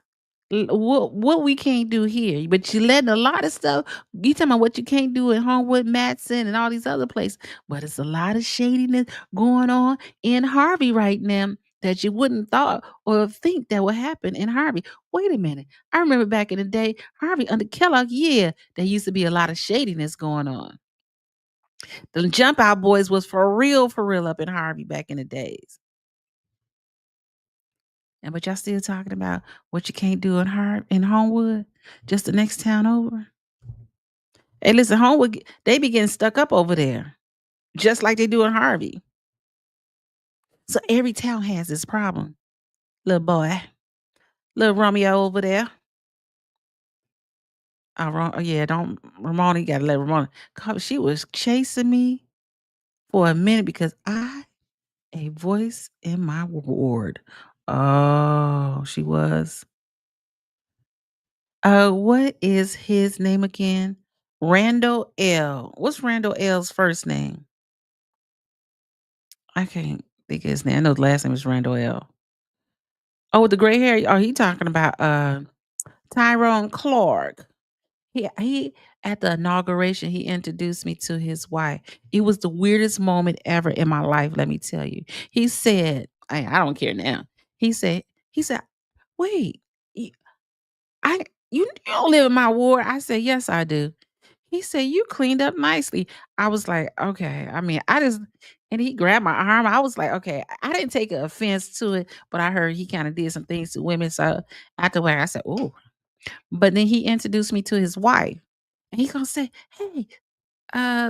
What we can't do here, but you letting a lot of stuff. You talking about what you can't do at Homewood, Matson, and all these other places, but it's a lot of shadiness going on in Harvey right now that you wouldn't thought or think that would happen in Harvey. Wait a minute, I remember back in the day, Harvey under Kellogg, yeah, there used to be a lot of shadiness going on. The Jump Out Boys was for real up in Harvey back in the days. And but y'all still talking about what you can't do in Homewood, just the next town over. Hey, listen, Homewood, they be getting stuck up over there, just like they do in Harvey. So every town has this problem. Little boy, little Romeo over there. Oh yeah, don't Ramona, you gotta let Ramona. She was chasing me for a minute because a voice in my ward. Oh, she was. What is his name again? Randall L. What's Randall L's first name? I can't think of his name. I know the last name is Randall L. Oh, with the gray hair. Oh, he talking about Tyrone Clark. He at the inauguration, he introduced me to his wife. It was the weirdest moment ever in my life, let me tell you. He said, I don't care now. He said, he said, wait, I you don't live in my ward. I said, yes, I do. He said, you cleaned up nicely. I was like, okay. I mean, and he grabbed my arm. I was like, okay, I didn't take offense to it, but I heard he kind of did some things to women. So afterward, I said, oh, but then he introduced me to his wife. And he gonna say, hey,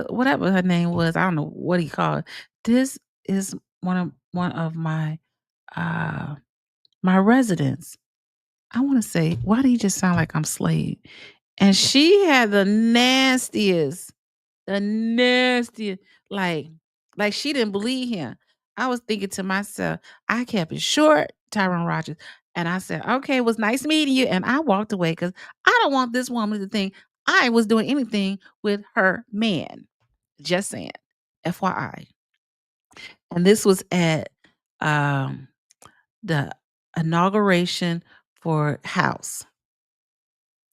whatever her name was, I don't know what he called. This is one of uh my residents. I want to say, why do you just sound like I'm slave? And she had the nastiest, like, she didn't believe him. I was thinking to myself, I kept it short, Tyrone Rogers. And I said, okay, it was nice meeting you. And I walked away because I don't want this woman to think I was doing anything with her man. Just saying. FYI. And this was at um, the inauguration for House.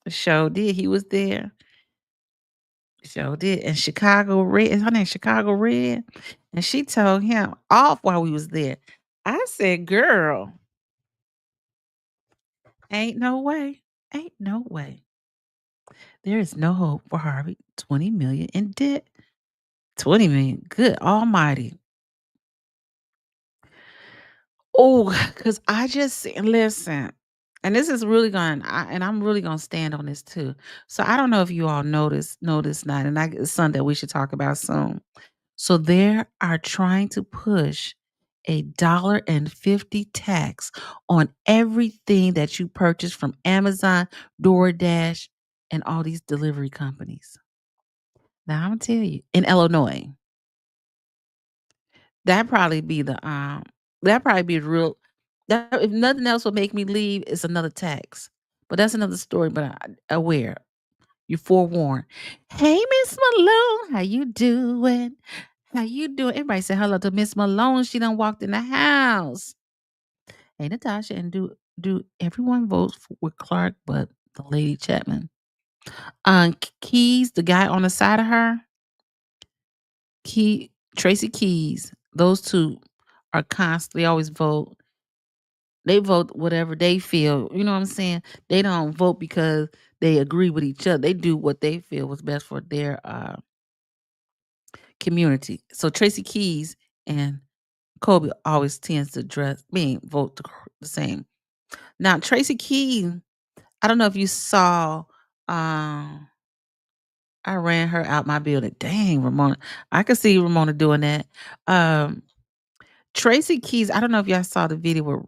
Show did. He was there. Show did. And Chicago Red, her name Chicago Red. And she told him off while we was there. I said, girl, ain't no way. Ain't no way. There is no hope for Harvey. 20 million in debt. 20 million. Good almighty. Oh, because I just listen, and this is really and I'm really gonna stand on this too. So I don't know if you all notice not, and it's something that we should talk about soon. So they are trying to push $1.50 tax on everything that you purchase from Amazon, DoorDash, and all these delivery companies. Now I'm gonna tell you, in Illinois, that probably be the that probably be real. That if nothing else will make me leave, it's another tax. But that's another story, but aware. You forewarned. Hey, Miss Malone, how you doing? How you doing? Everybody say hello to Miss Malone. She done walked in the house. Hey, Natasha, and do everyone vote with Clark but the Lady Chapman? Keys, the guy on the side of her, Tracy Keys. Those two are constantly always vote. They vote whatever they feel. You know what I'm saying? They don't vote because they agree with each other. They do what they feel was best for their community. So Tracy Keys and Kobe always tends to vote the same. Now Tracy Keys, I don't know if you saw. Um, I ran her out my building. Dang, Ramona, I could see Ramona doing that. Um, Tracy Keys, I don't know if y'all saw the video with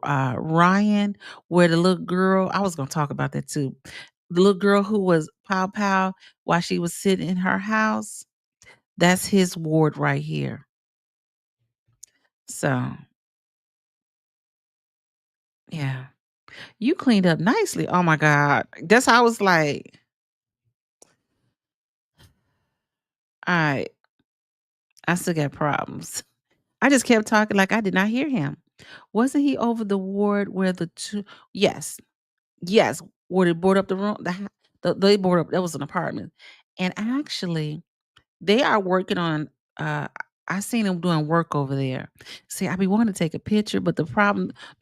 Ryan, where the little girl. I was gonna talk about that too. The little girl who was pow pow while she was sitting in her house. That's his ward right here. So yeah. You cleaned up nicely. Oh my God. That's how I was like, all right, I still got problems. I just kept talking like I did not hear him. Wasn't he over the ward where the two yes, yes, where they board up the room? They board up that was an apartment. And actually, they are working on I seen them doing work over there. See, I be wanting to take a picture, but the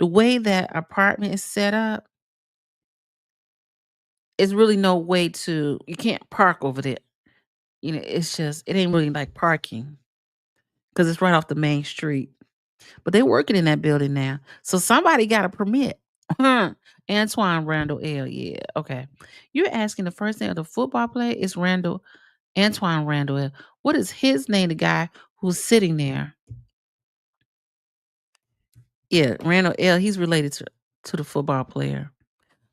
way that apartment is set up, is really no way to you can't park over there. It's just it ain't really like parking because it's right off the main street. But they're working in that building now. So somebody got a permit. Antoine Randall L. Yeah, okay. You're asking the first name of the football player is Antoine Randall L. What is his name, the guy who's sitting there? Yeah, Randall L. He's related to the football player.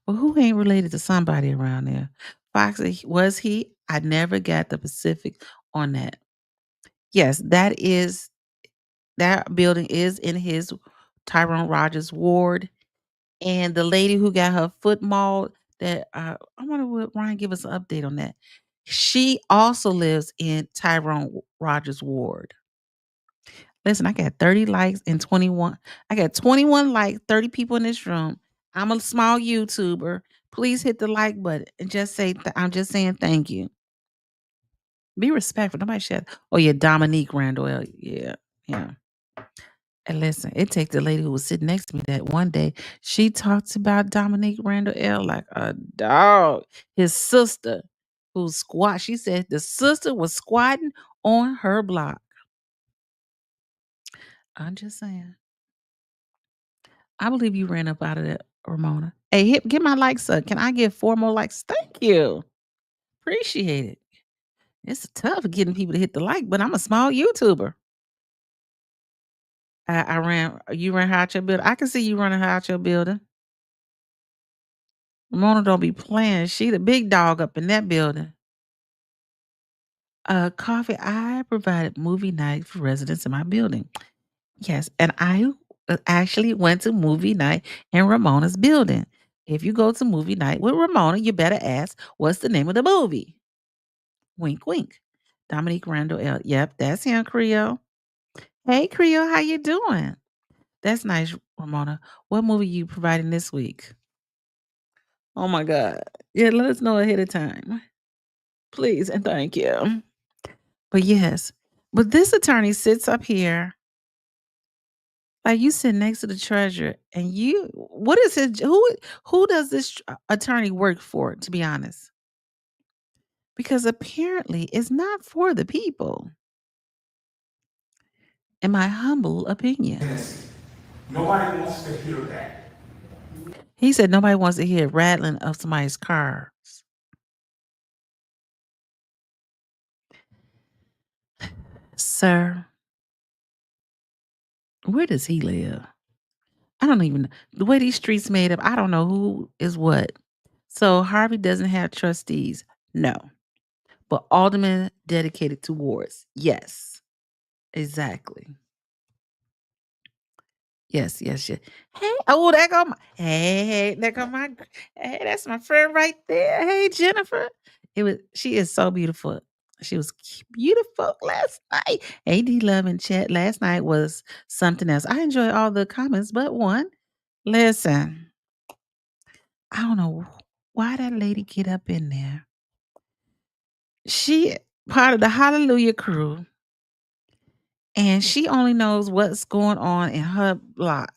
Well, who ain't related to somebody around there? Foxy, was he? I never got the specific on that. Yes, that building is in his Tyrone Rogers ward. And the lady who got her foot mauled, that I wonder what Ryan give us an update on that. She also lives in Tyrone Rogers ward. Listen, I got 30 likes and 21. I got 21 likes, 30 people in this room. I'm a small YouTuber. Please hit the like button and just say I'm just saying thank you. Be respectful. Nobody should. Oh yeah, Dominique Randall. Yeah, yeah. And listen, it takes the lady who was sitting next to me that one day. She talks about Dominique Randall L like a dog. His sister, who squat. She said the sister was squatting on her block. I'm just saying. I believe you ran up out of that, Ramona. Hey, get my likes up. Can I get 4 more likes? Thank you. Appreciate it. It's tough getting people to hit the like, but I'm a small YouTuber. You ran out your building. I can see you running out your building. Ramona don't be playing. She the big dog up in that building. Coffee. I provided movie night for residents in my building. Yes, and I actually went to movie night in Ramona's building. If you go to movie night with Ramona, you better ask what's the name of the movie. Wink, wink. Dominique Randall L. Yep, that's him, Creole. Hey, Creole, how you doing? That's nice, Ramona. What movie you providing this week? Oh my God. Yeah, let us know ahead of time. Please and thank you. But yes, but this attorney sits up here, like you sit next to the treasurer, and what is his, who does this attorney work for, to be honest? Because apparently it's not for the people, in my humble opinion. Nobody wants to hear that. He said nobody wants to hear rattling of somebody's cars. Sir, where does he live? I don't even the way these streets made up, I don't know who is what. So Harvey doesn't have trustees. No. But aldermen dedicated to wards. Yes. Exactly. Yes, yes, yes. Hey, oh, there go my hey, there go my hey, that's my friend right there. Hey, Jennifer. She is so beautiful. She was beautiful last night. Hey, D Love and Chat. Last night was something else. I enjoy all the comments, but one. Listen, I don't know why that lady get up in there. She part of the Hallelujah crew, and she only knows what's going on in her block.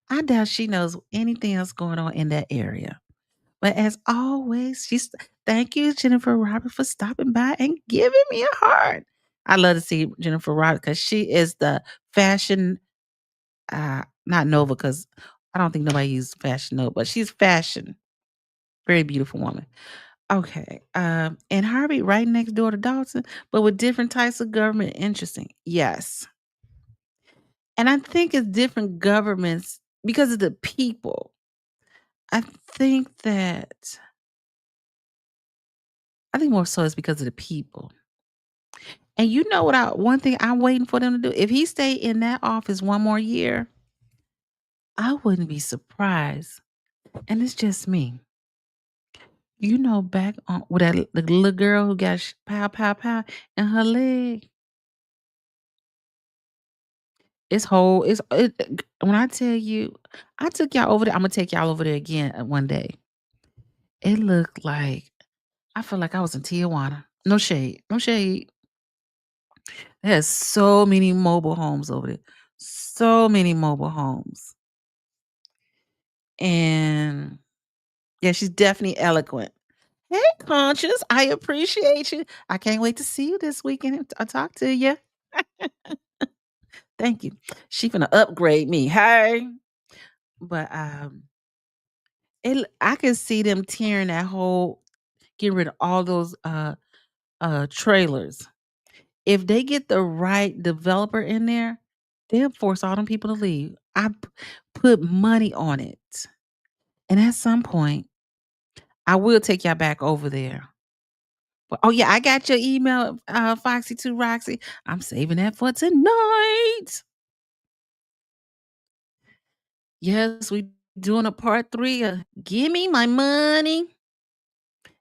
I doubt she knows anything else going on in that area. But as always, thank you, Jennifer Robert, for stopping by and giving me a heart. I love to see Jennifer Robert because she is the fashion, not Nova, because I don't think nobody uses fashion Nova, but she's fashion. Very beautiful woman. Okay. And Harvey right next door to Dalton, but with different types of government. Interesting. Yes. And I think it's different governments because of the people. I think that I think more so it's because of the people. And you know what one thing I'm waiting for them to do? If he stay in that office one more year, I wouldn't be surprised. And it's just me. You know, back on with the little girl who got pow pow pow in her leg. When I tell you, I took y'all over there. I'm gonna take y'all over there again one day. It looked like I feel like I was in Tijuana. No shade, no shade. There's so many mobile homes over there. So many mobile homes. And yeah, she's definitely eloquent. Hey, Conscious, I appreciate you. I can't wait to see you this weekend. I'll talk to you. Thank you. She finna upgrade me. Hey. But I can see them tearing that whole getting rid of all those trailers. If they get the right developer in there, they'll force all them people to leave. Put money on it. And at some point, I will take y'all back over there. But, oh, yeah, I got your email, Foxy2 Roxy. I'm saving that for tonight. Yes, we doing a part 3 of Give Me My Money.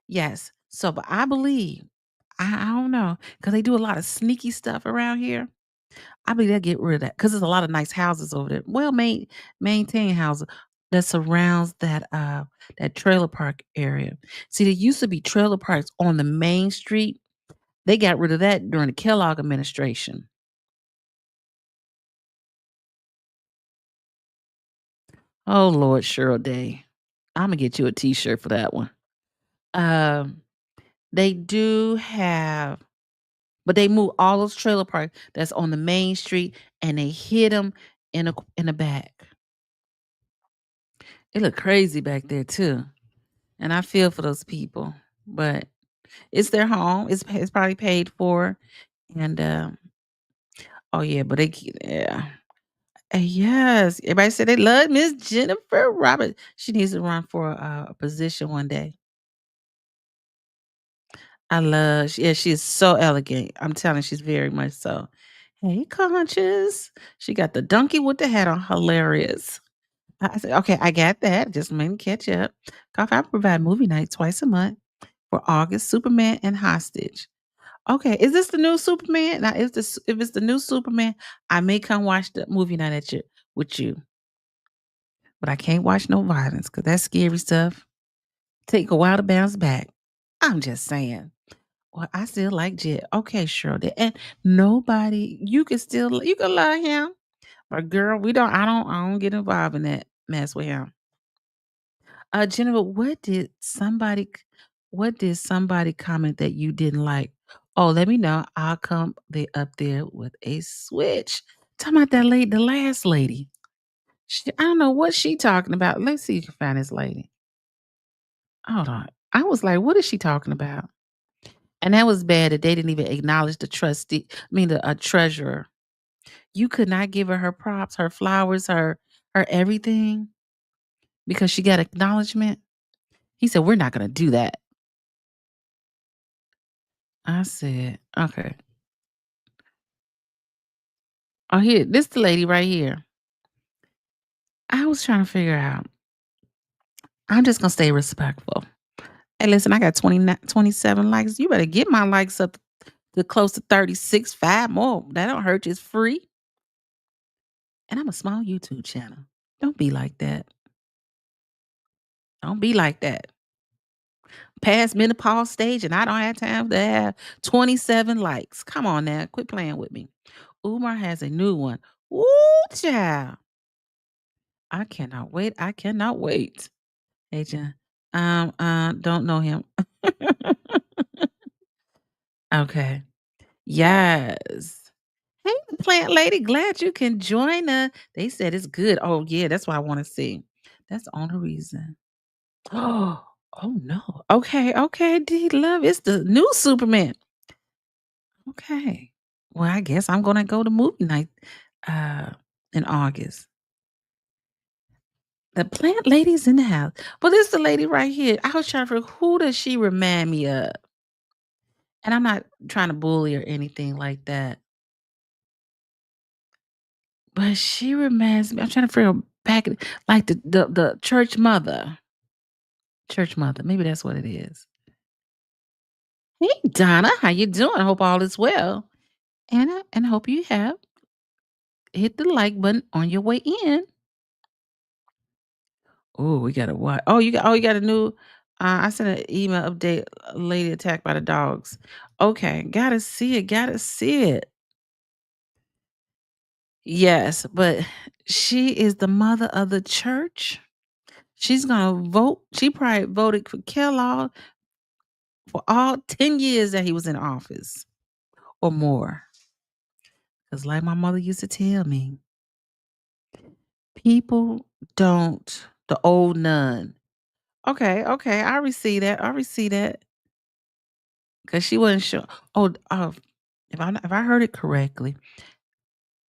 Yes. So, but I believe, I don't know, because they do a lot of sneaky stuff around here. I believe they'll get rid of that because there's a lot of nice houses over there. Well maintained houses that surrounds that trailer park area. See, there used to be trailer parks on the main street. They got rid of that during the Kellogg administration. Oh Lord, Cheryl Day. Imma get you a T-shirt for that one. Um, they do have but they move all those trailer parks that's on the main street, and they hid them in the back. It look crazy back there too, and I feel for those people, but it's their home. It's probably paid for, and, oh, yeah, but yeah. Yes, everybody said they love Miss Jennifer Roberts. She needs to run for a position one day. Yeah, she is so elegant. I'm telling you, she's very much so. Hey, Conscious. She got the donkey with the hat on. Hilarious. I said, okay, I got that. Just let me catch up. Coffee, I provide movie night twice a month for August, Superman and Hostage. Okay, is this the new Superman? Now, if it's the new Superman, I may come watch the movie night with you, but I can't watch no violence because that's scary stuff. Take a while to bounce back. I'm just saying. Well, I still like Jet. Okay, sure. And nobody, you can love him. But girl, I don't get involved in that mess with him. Jennifer, what did somebody comment that you didn't like? Oh, let me know. I'll come up there with a switch. Talking about that lady, the last lady. I don't know what she talking about. Let's see if you can find this lady. Hold on. I was like, what is she talking about? And that was bad that they didn't even acknowledge the trustee. I mean, the treasurer. You could not give her props, her flowers, her everything because she got acknowledgement. He said, we're not going to do that. I said, okay. Oh, here, this the lady right here. I was trying to figure out. I'm just gonna stay respectful. Hey, listen, I got 27 likes. You better get my likes up to close to 36, 5 more. That don't hurt you. It's free. And I'm a small YouTube channel. Don't be like that. Don't be like that. Past menopause stage, and I don't have time to have 27 likes. Come on now. Quit playing with me. Umar has a new one. Ooh, child. I cannot wait. I cannot wait. Hey, Jen. Don't know him. Okay. Yes. Hey, plant lady, glad you can join us. They said it's good. Oh, yeah, that's what I want to see. That's the only reason. Oh no. Okay, okay, D Love. It's the new Superman. Okay. Well, I guess I'm gonna go to movie night uh in August. The plant lady's in the house. Well, this the lady right here. I was trying to figure who does she remind me of? And I'm not trying to bully or anything like that. But she reminds me, I'm trying to figure back like the church mother. Church mother. Maybe that's what it is. Hey Donna, how you doing? I hope all is well. Anna, and I hope you have hit the like button on your way in. Oh, we got a what? You got a new I sent an email update, lady attacked by the dogs. Okay, gotta see it, gotta see it. Yes, but she is the mother of the church. She's gonna vote. She probably voted for Kellogg for all 10 years that he was in office or more. Because, like my mother used to tell me, people don't, the old nun. Okay, okay, I receive that. I receive that. Because she wasn't sure. If I heard it correctly,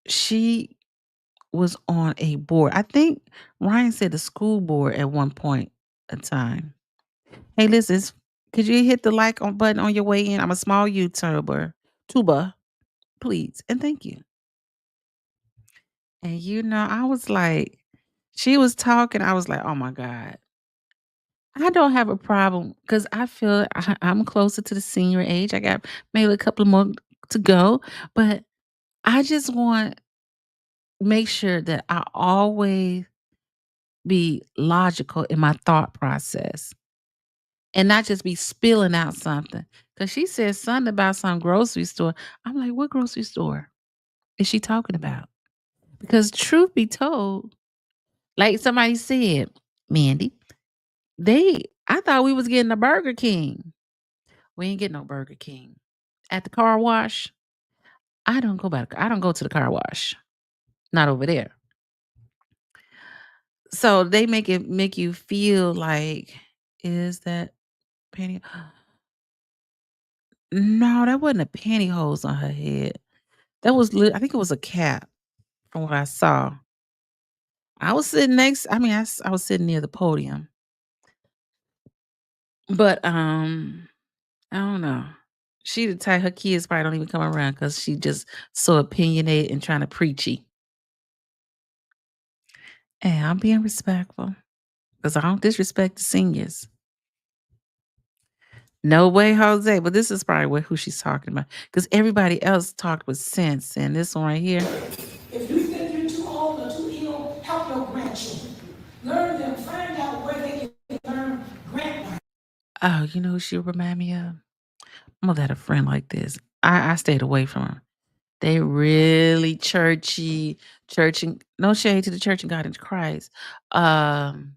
she was on a board. I think Ryan said the school board at one point in time. Hey, listen, could you hit the like on button on your way in? I'm a small YouTuber. Tuba, please. And thank you. And I was like, she was talking. I was like, oh my God. I don't have a problem because I feel I'm closer to the senior age. I got maybe a couple more to go, but I just want make sure that I always be logical in my thought process and not just be spilling out something. Because she said something about some grocery store. I'm like, what grocery store is she talking about? Because truth be told, like somebody said, Mandy, I thought we was getting a Burger King. We ain't getting no Burger King. At the car wash, I don't go to the car wash. Not over there. So they make you feel like, is that panty? No, that wasn't a pantyhose on her head. That was I think it was a cap from what I saw. I was sitting I was sitting near the podium. But I don't know. She the type her kids probably don't even come around because she just so opinionated and trying to preachy. And I'm being respectful because I don't disrespect the seniors. No way, Jose. But this is probably who she's talking about because everybody else talked with sense. And this one right here. If you think you're too old or too ill, help your grandchildren. Learn them, find out where they can learn grant. Oh, you know who she remind me of? Mother had a friend like this. I stayed away from her. They really churchy, churching. No shade to the Church of God in Christ. Um,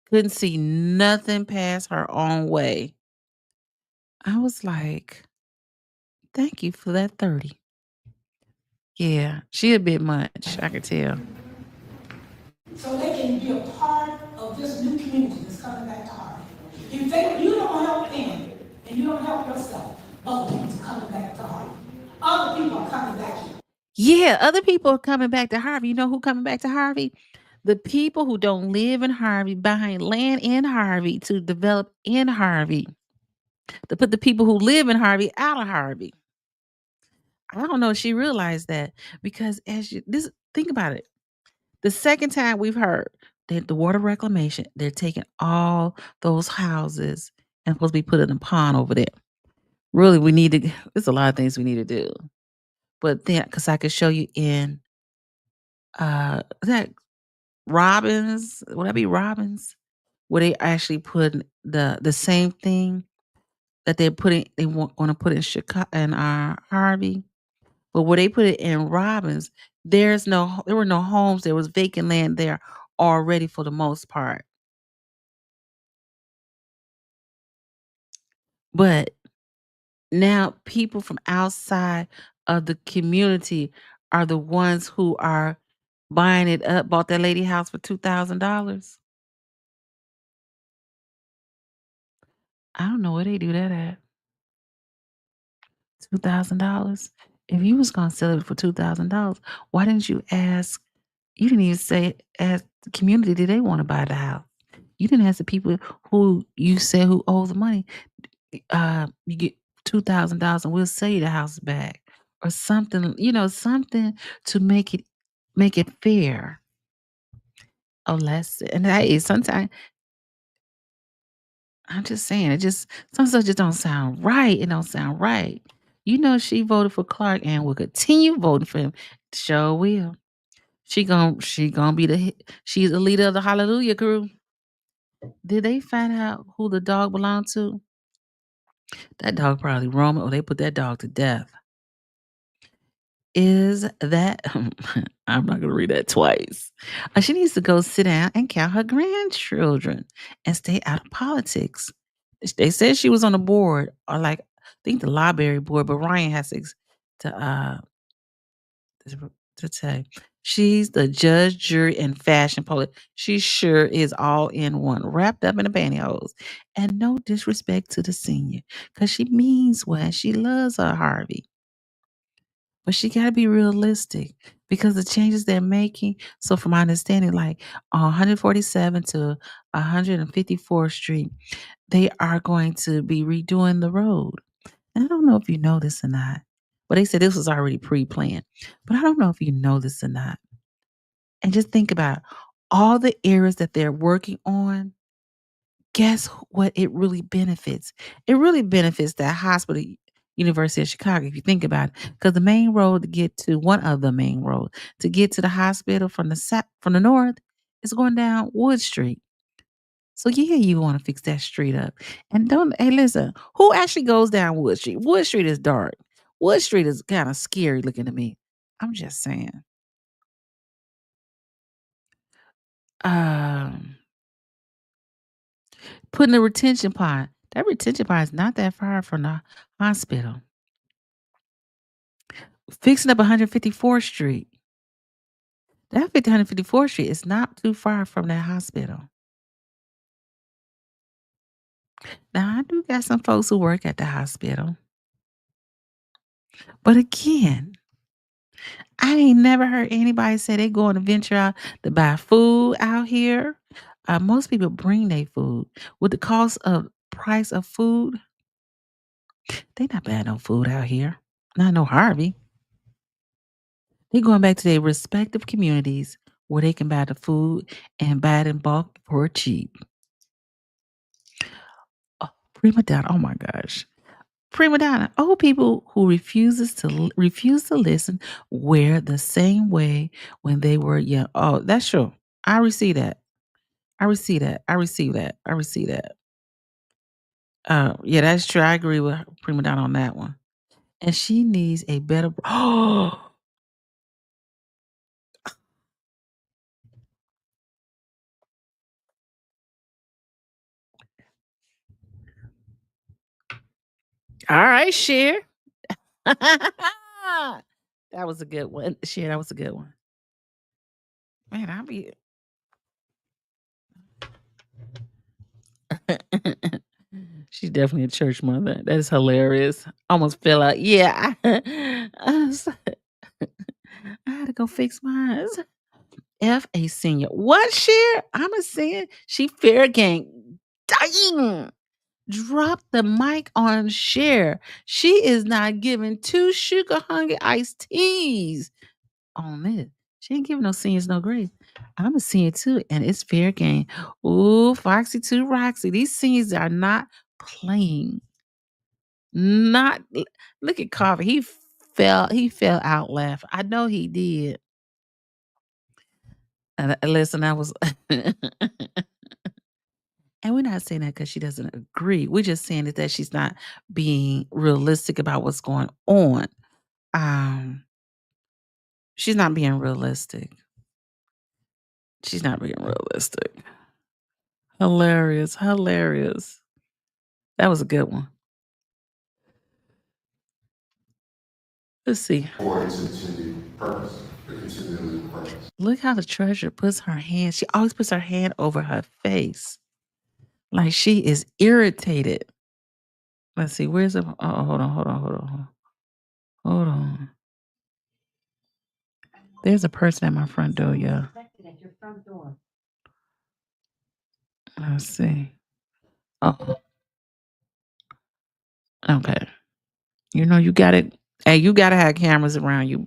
couldn't see nothing past her own way. I was like, thank you for that 30. Yeah, she a bit much, I could tell. So they can be a part of this new community that's coming back to Harvey. If you don't help them and you don't help yourself, other people's coming back to Harvey. Other people are coming back here. Yeah, other people are coming back to Harvey. You know who coming back to Harvey? The people who don't live in Harvey, buying land in Harvey to develop in Harvey. To put the people who live in Harvey out of Harvey. I don't know if she realized that because think about it. The second time we've heard that the water reclamation, they're taking all those houses and supposed to be put in a pond over there. Really, we need to there's a lot of things we need to do. But then, because I could show you in, that Robbins, would that be Robbins? Where they actually put the same thing that they're putting they want gonna put in Chicago in, Harvey, but where they put it in Robbins, there were no homes, there was vacant land there already for the most part. But now people from outside of the community are the ones who are buying it up, bought that lady house for $2,000. I don't know where they do that at. $2,000. If you was gonna sell it for $2,000, why didn't you ask? You didn't even say ask the community did they want to buy the house. You didn't ask the people who you said who owes the money. You get $2,000 and we'll sell you the house back or something. Something to make it fair or less. And that is sometimes I'm just saying it just some stuff just don't sound right. It don't sound right. She voted for Clark and will continue voting for him. Sure will. She gonna be she's the leader of the Hallelujah crew. Did they find out who the dog belonged to? That dog probably Roman, or they put that dog to death. Is that I'm not gonna read that twice. She needs to go sit down and count her grandchildren and stay out of politics. They said she was on the board, or like I think the library board, but Ryan has to say she's the judge, jury, and fashion police. She sure is all in one, wrapped up in the pantyhose. And no disrespect to the senior, because she means well. She loves her Harvey. But she got to be realistic because the changes they're making. So, from my understanding, like on 147 to 154th Street, they are going to be redoing the road. And I don't know if you know this or not, but they said this was already pre planned. But I don't know if you know this or not. And just think about all the areas that they're working on. Guess what it really benefits? It really benefits that hospital, University of Chicago, if you think about it. Because the main road to get to one of the main roads to get to the hospital from the north is going down Wood Street. So yeah, you want to fix that street up. And don't hey listen, who actually goes down Wood Street? Wood Street is dark. Wood Street is kind of scary looking to me. I'm just saying. Um Putting a retention pond. That retention pond is not that far from the hospital. Fixing up 154th Street. That 154th Street is not too far from that hospital. Now, I do got some folks who work at the hospital. But again, I ain't never heard anybody say they going to venture out to buy food out here. Most people bring their food. With the price of food, they not buying no food out here. Not no Harvey. They going back to their respective communities where they can buy the food and buy it in bulk for cheap. Oh, prima donna. Oh my gosh. Prima donna. Old people who refuse to listen wear the same way when they were young. Oh, that's true. I receive that. I receive that. I receive that. I receive that. Yeah, that's true. I agree with prima donna on that one. And she needs a better. Oh, all right, share. That was a good one. Share. That was a good one. Man, I'll be. She's definitely a church mother. That is hilarious. Almost fell out. Yeah. I had to go fix mine. F a senior. What share? I'm a senior. She fair game. Dang. Drop the mic on share. She is not giving two sugar hungry iced teas on this. She ain't giving no seniors no grief. I'm a senior too, and it's fair game. Ooh, Foxy too, Roxy. These seniors are not playing. Not look at Carver. He fell out laughing. I know he did. And listen, I was and we're not saying that because she doesn't agree. We're just saying that she's not being realistic about what's going on. Um, she's not being realistic. She's not being realistic. Hilarious, hilarious. That was a good one. Let's see. For its intended purpose, its intended purpose. Look how the treasurer puts her hand. She always puts her hand over her face. Like she is irritated. Let's see. Where's the hold on. Hold on. There's a person at my front door, y'all. Let's see. Oh, okay. You know you got it. Hey, you gotta have cameras around you.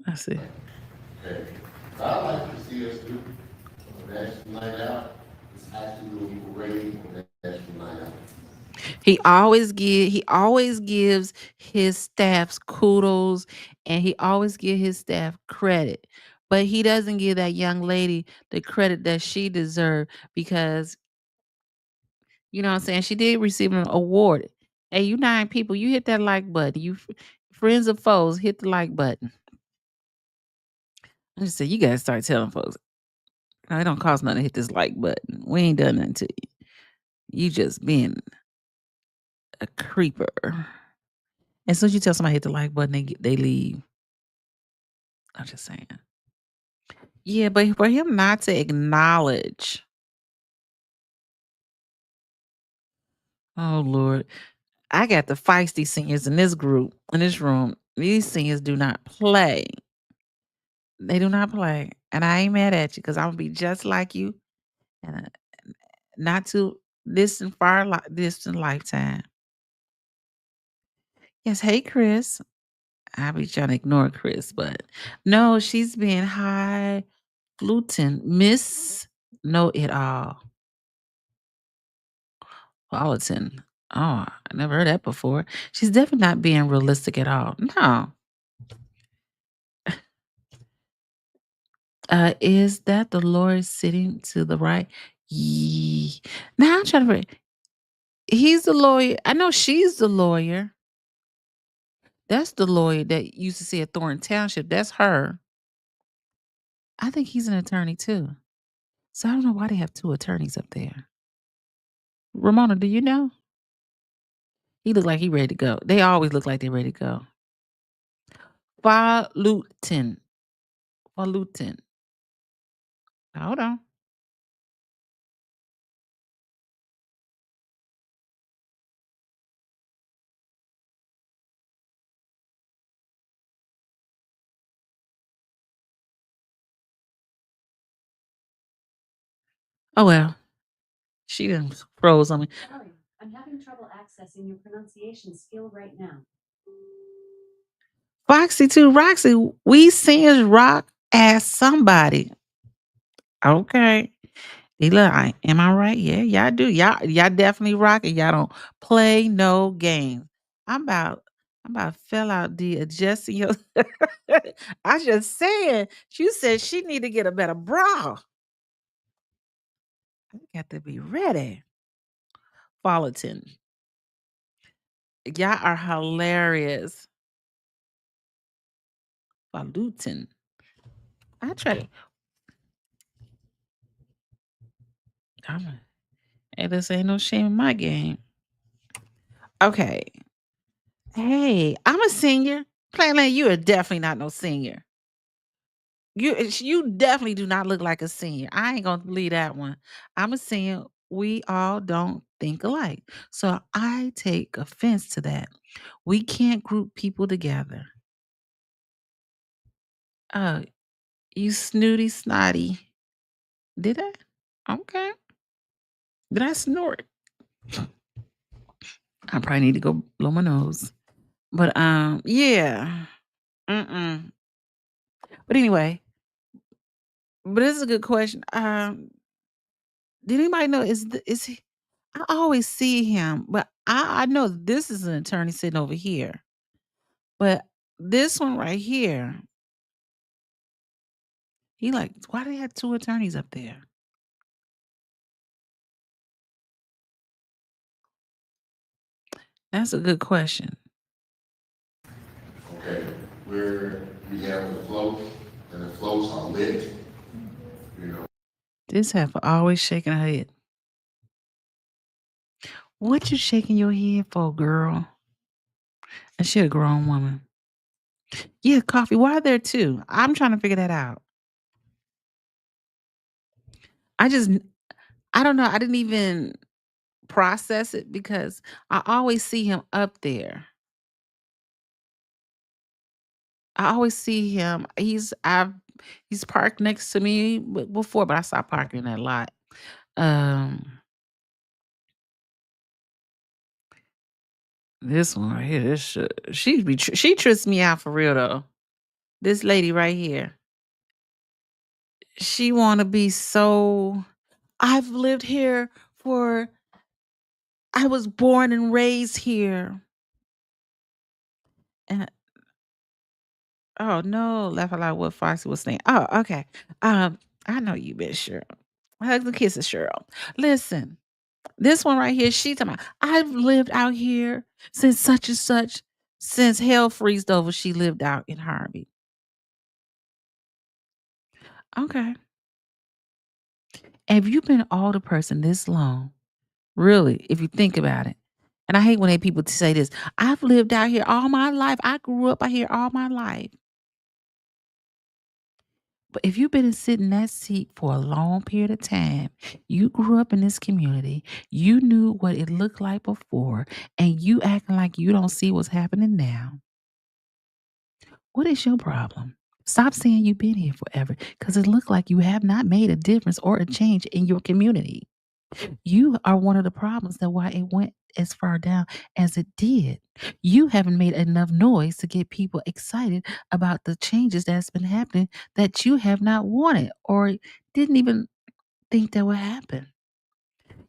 Let's see. Okay. I'd like to see us do a national night out. It's actually a parade on that national night out. He always gives his staffs kudos and he always gives his staff credit. But he doesn't give that young lady the credit that she deserved because you know what I'm saying? She did receive an award. Hey, you 9 people, you hit that like button. You friends or foes, hit the like button. I just said you gotta start telling folks. No, it don't cost nothing to hit this like button. We ain't done nothing to you. You just being a creeper. As soon as you tell somebody hit the like button, they leave. I'm just saying. Yeah, but for him not to acknowledge, oh Lord, I got the feisty seniors in this group, in this room. These seniors do not play. They do not play. And I ain't mad at you because I'm gonna be just like you and not too distant lifetime. Yes, hey Chris. I be trying to ignore Chris, but no, she's being high gluten, Miss Know It All. Politan. Oh, I never heard that before. She's definitely not being realistic at all. No. Is that the lawyer sitting to the right? Now I'm trying to he's the lawyer. I know she's the lawyer. That's the lawyer that used to see at Thornton Township. That's her. I think he's an attorney too. So I don't know why they have 2 attorneys up there. Ramona, do you know? He look like he ready to go. They always look like they're ready to go. Falutin. Falutin. Hold on. Oh well. She done froze on me. Sorry, I'm having trouble accessing your pronunciation skill right now. Foxy too, Roxy. We singers rock as somebody. Okay. Am I right? Yeah, y'all do. Y'all definitely rock and y'all don't play no games. I'm about fell out the adjusting your I just said she said she need to get a better bra. I got to be ready. Folleton. Y'all are hilarious. Falutin. I try to hey, this ain't no shame in my game. Okay. Hey, I'm a senior. Plainly, you are definitely not no senior. You definitely do not look like a senior. I ain't gonna believe that one. I'm a senior. We all don't think alike. So I take offense to that. We can't group people together. Oh, you snooty snotty. Did I? Okay. Did I snort? I probably need to go blow my nose. But yeah. Mm-mm. But anyway, but this is a good question. Did anybody know is he? I always see him, but I know this is an attorney sitting over here. But this one right here, he like, why do they have two attorneys up there? That's a good question. Okay, where we have the floats, and the floats are lit, you know. This heifer always shaking her head. What you shaking your head for, girl? And she a grown woman. Yeah, coffee. Why are there two? I'm trying to figure that out. I just, I don't know. I didn't even process it because I always see him up there. I always see him. He's parked next to me before, but I stopped parking that lot. Um, this one right here, she trips me out for real though. This lady right here, she want to be so. I've lived here for. I was born and raised here, and oh no, laugh out loud. What Foxy was saying. Oh, okay. I know you, Miss Cheryl. Hugs and kisses, Cheryl. Listen. This one right here, she talking about, I've lived out here since such and such, since hell freezed over, she lived out in Harvey. Okay. Have you been an older person this long? Really, if you think about it. And I hate when they people say this. I've lived out here all my life. I grew up out here all my life. But if you've been sitting in that seat for a long period of time, you grew up in this community, you knew what it looked like before, and you acting like you don't see what's happening now. What is your problem? Stop saying you've been here forever because it looks like you have not made a difference or a change in your community. You are one of the problems that why it went as far down as it did. You haven't made enough noise to get people excited about the changes that's been happening that you have not wanted or didn't even think that would happen.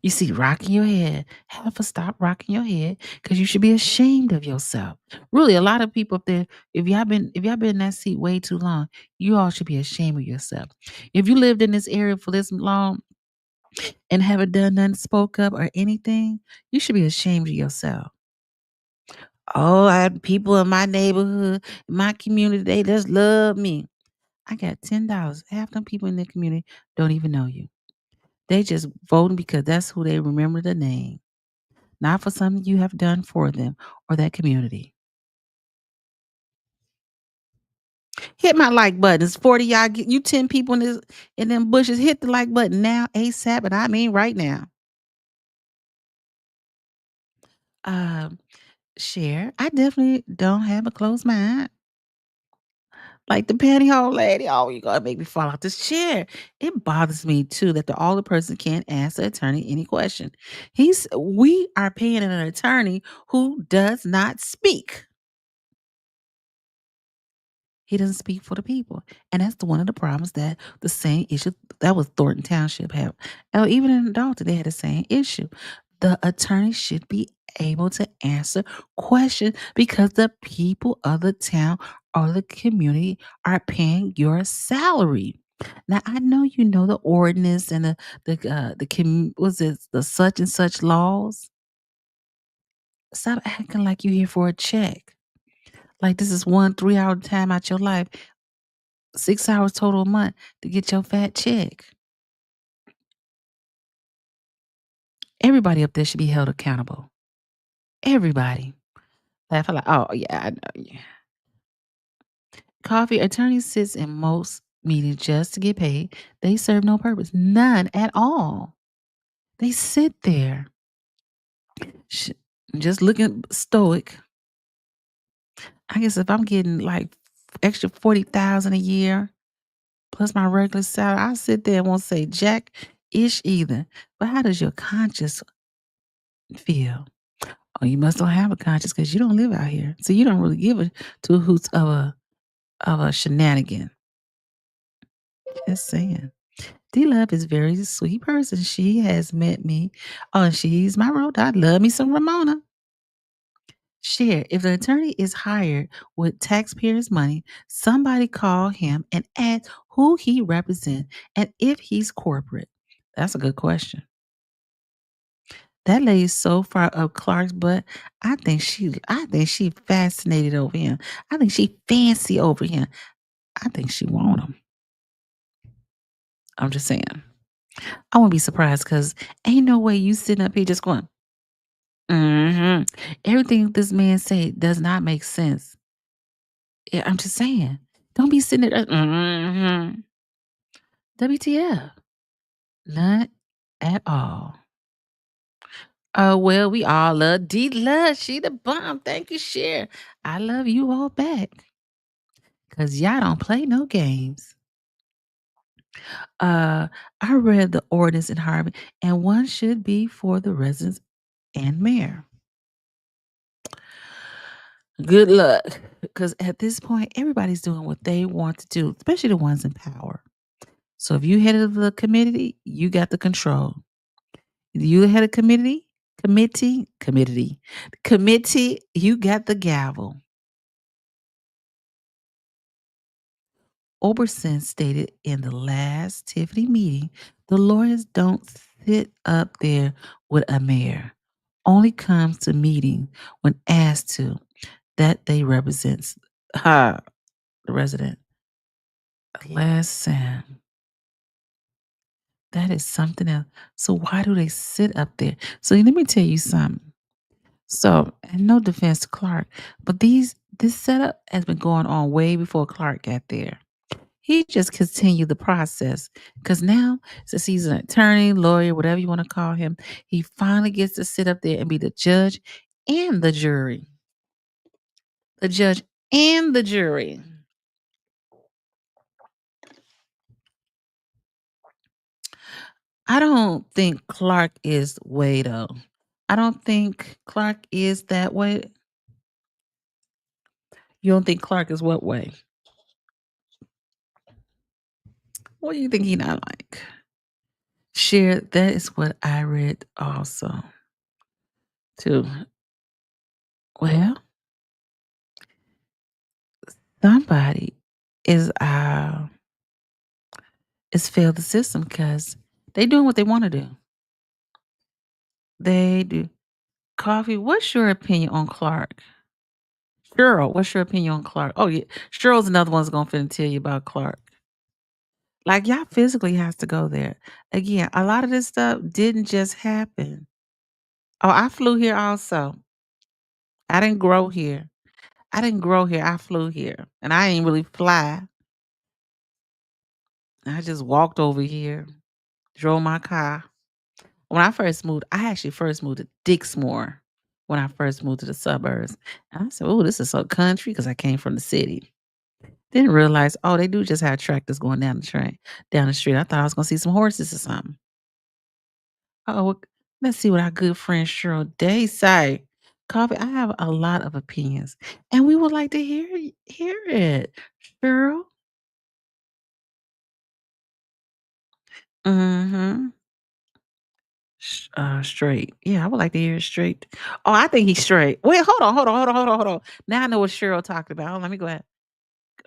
You see, rocking your head. Have to stop rocking your head because you should be ashamed of yourself. Really, a lot of people up there, if y'all been in that seat way too long, you all should be ashamed of yourself. If you lived in this area for this long and haven't done nothing, spoke up or anything, you should be ashamed of yourself. Oh, I have people in my neighborhood, in my community, they just love me. I got $10. Half them people in the community don't even know you. They just voting because that's who they remember the name. Not for something you have done for them or that community. Hit my like button. It's 40 y'all. You 10 people in them bushes. Hit the like button now, ASAP, and I mean right now. Um, Share. I definitely don't have a closed mind. Like the pantyhose lady. Oh, you gotta make me fall out this chair. It bothers me too that the older person can't ask the attorney any question. We are paying an attorney who does not speak. He doesn't speak for the people. And that's one of the problems that the same issue that was Thornton Township have. Oh, even in Dalton, they had the same issue. The attorney should be able to answer questions because the people of the town or the community are paying your salary. Now I know you know the ordinance and was it the such and such laws. Stop acting like you're here for a check. Like this is 1 3 hour time out your life. 6 hours total a month to get your fat check. Everybody up there should be held accountable. Everybody. Laugh like, oh yeah, I know. Yeah. Coffee attorney sits in most meetings just to get paid. They serve no purpose, none at all. They sit there, sh- just looking stoic. I guess if I'm getting like extra 40,000 a year plus my regular salary, I sit there and won't say jack ish either. But how does your conscience feel? Oh, you must don't have a conscience because you don't live out here. So you don't really give a two hoots of a shenanigan. Just saying. D Love is a very sweet person. She has met me. Oh, and she's my road dog. Love me some Ramona. Share. If the attorney is hired with taxpayers' money, somebody call him and ask who he represents and if he's corporate. That's a good question. That lady's so far up Clark's butt. I think she fascinated over him. I think she fancy over him. I think she want him. I'm just saying. I wouldn't be surprised because ain't no way you sitting up here just going, mm-hmm. Everything this man say does not make sense. Yeah, I'm just saying. Don't be sitting there, mm-hmm. WTF. None at all. Oh, well, we all love D Love. She the bomb. Thank you, Cher. I love you all back. Cause y'all don't play no games. Uh, I read the ordinance in Harvey, and one should be for the residents and mayor. Good luck. Because at this point, everybody's doing what they want to do, especially the ones in power. So if you head of the committee, you got the control. You head of committee, you got the gavel. Oberson stated in the last Tiffany meeting, the lawyers don't sit up there with a mayor. Only comes to meeting when asked to. That they represents the resident. Last Sam. That is something else. So why do they sit up there? So let me tell you something. So, and no defense to Clark, but this setup has been going on way before Clark got there. He just continued the process because now, since he's an attorney, lawyer, whatever you want to call him, he finally gets to sit up there and be the judge and the jury. The judge and the jury. I don't think Clark is way though. I don't think Clark is that way. You don't think Clark is what way? What do you think he not like? Share, that is what I read also. Too. Well, somebody is failed the system because they doing what they want to do. They do. Coffee, what's your opinion on Clark? Cheryl, what's your opinion on Clark? Oh yeah, Cheryl's another one's gonna finna tell you about Clark. Like y'all physically has to go there. Again, a lot of this stuff didn't just happen. Oh, I flew here also. I didn't grow here. I didn't grow here. I flew here. And I ain't really fly. I just walked over here, drove my car. When I first moved, I actually first moved to Dixmoor when I first moved to the suburbs. And I said, oh, this is so country because I came from the city. Didn't realize, oh, they do just have tractors going down the street. I thought I was gonna see some horses or something. Oh, well, let's see what our good friend Cheryl Day say. Coffee, I have a lot of opinions, and we would like to hear it. Cheryl? Mm-hmm. Straight. Yeah, I would like to hear it straight. Oh, I think he's straight. Wait, hold on. Now I know what Cheryl talked about. Hold on, let me go ahead.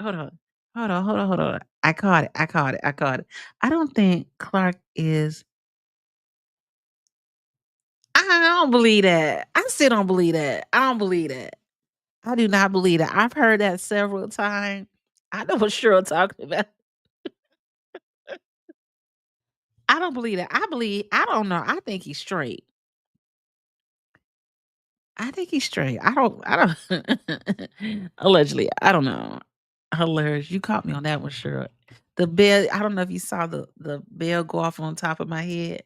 Hold on. Hold on. I caught it. I don't think Clark is. I don't believe that. I still don't believe that. I don't believe that. I do not believe that. I've heard that several times. I know what Cheryl talking about. I don't believe that. I don't know. I think he's straight. I think he's straight. I don't allegedly. I don't know. Hilarious. You caught me on that one, Cheryl. The bell, I don't know if you saw the bell go off on top of my head.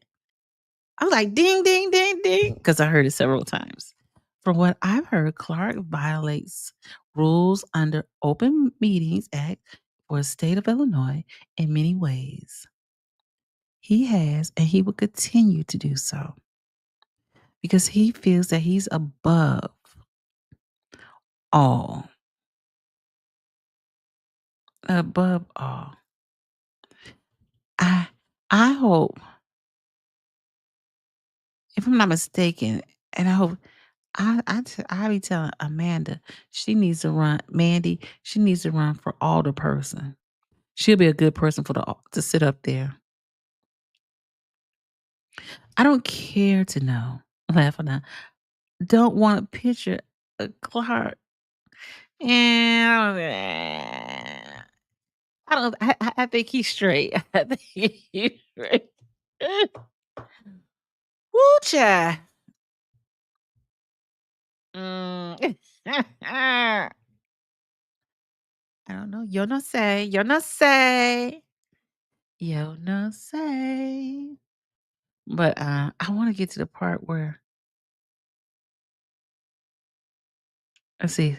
I was like, ding, ding, ding, ding, because I heard it several times. From what I've heard, Clark violates rules under Open Meetings Act for the state of Illinois in many ways. He has, and he will continue to do so because he feels that he's above all. Above all. I hope, if I'm not mistaken, and I hope I be telling Amanda she needs to run. Mandy, she needs to run for alder person. She'll be a good person for to sit up there. I don't care to know. Laugh or not. Don't want a picture of Clark. And I don't. I think he's straight. I think he's straight. Woo, child. Mm. I don't know. Yo no say. Yo no say. Yo no say. But I want to get to the part where, let's see.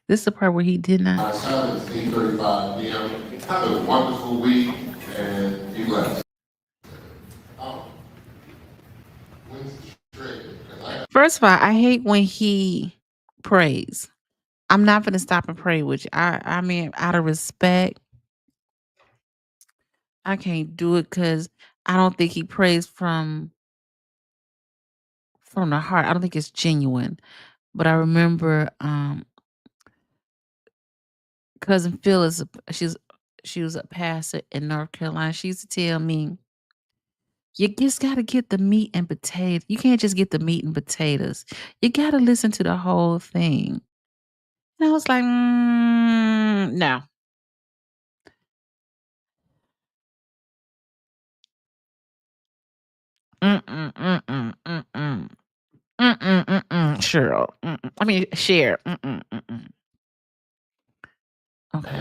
This is the part where he did not. It's 8:35 p.m. Have a wonderful week and be blessed. Oh, when's the trade? 'Cause First of all, I hate when he prays. I'm not gonna stop and pray with you. I mean, out of respect, I can't do it because I don't think he prays from the heart. I don't think it's genuine. But I remember cousin Phyllis, she was a pastor in North Carolina. She used to tell me, you just gotta get the meat and potatoes. You can't just get the meat and potatoes. You gotta listen to the whole thing. And I was like, no. Mm-mm, mm-mm, mm-mm. Mm-mm, mm-mm, Cheryl. Mm-mm. I mean, share. Mm-mm, mm-mm. Okay.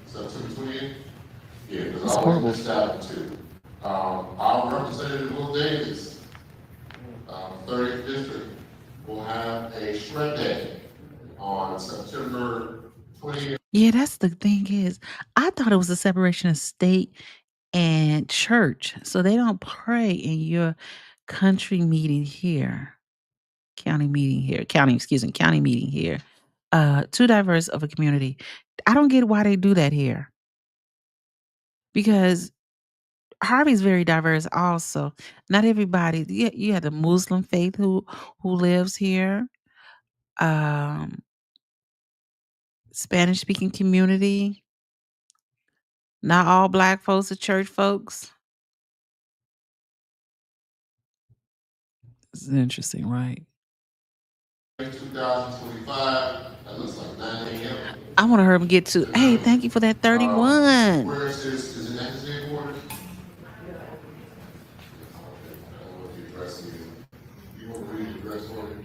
September 28th? Yeah, because That's I was in horrible. the staff too. Our representative, Will Davis, 30th District, will have a shred day on September 20th. Yeah, that's the thing is, I thought it was a separation of state and church. So they don't pray in your country meeting here, county meeting here, county meeting here. Too diverse of a community. I don't get why they do that here. Because Harvey's very diverse also. Not everybody, you have the Muslim faith who lives here. Um Spanish speaking community. Not all black folks are church folks. This is interesting, right? 2025, that looks like 9 a.m. I want to hear him get to, hey, thank you for that 31. Where is it next day board? You want to read the address for me?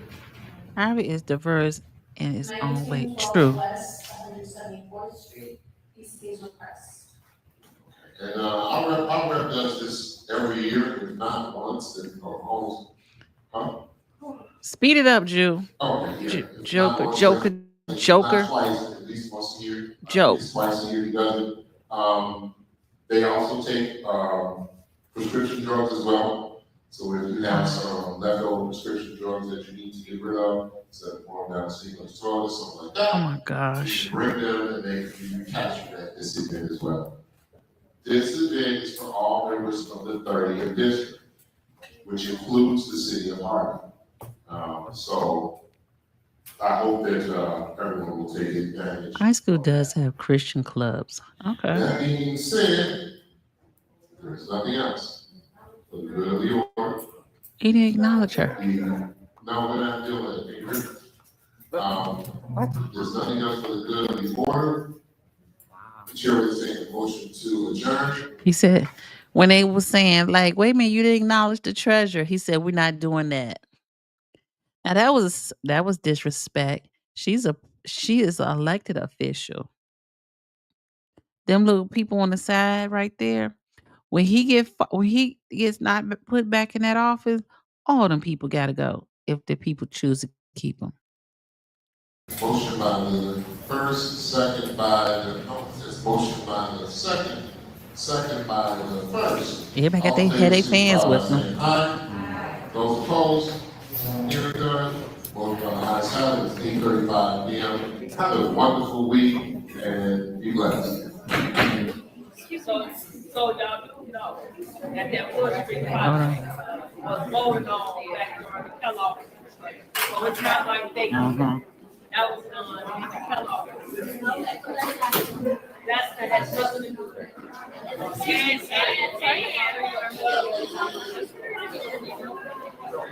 Harvey is diverse in his own way. True. West, 174th Street, East Hazel Crest. And our rep does this every year, if not once, then almost. Huh? Speed it up, Jew. Oh, yeah. Joker, Not Joker, once, Joker, not twice, at least once a year. Joke. At least twice a year he does it. They also take prescription drugs as well. So if you have some leftover prescription drugs that you need to get rid of, instead of pouring down a single toilet, something like that. Oh my You gosh. can bring them and they can capture that this event as well. This event is for all members of the 30th district, which includes the city of Harvey. So I hope that everyone will take advantage. High school does have Christian clubs. Okay. That being said, there's nothing else. For the good of the order. He didn't acknowledge her. No, we're not doing that. There's nothing else for the good of the order. The chair will take a motion to adjourn. He said, when they were saying, like, wait a minute, you didn't acknowledge the treasurer. He said, we're not doing that. Now that was disrespect. She is an elected official. Them little people on the side right there. When he gets not put back in that office, all them people gotta go if the people choose to keep him. Motion by the first, second by the, no, it says motion by the second by the first. Everybody got All their in favor, headache fans signify by with them. saying aye. Those opposed, hearing none, vote by the ayes have it, it's 8:35 p.m. Have a wonderful week and be blessed. So y'all do know that that Wood Street Okay, hold on. project was voted on back during the Kellogg. So it's not like they, that was done in the Kellogg. That has nothing to do with it.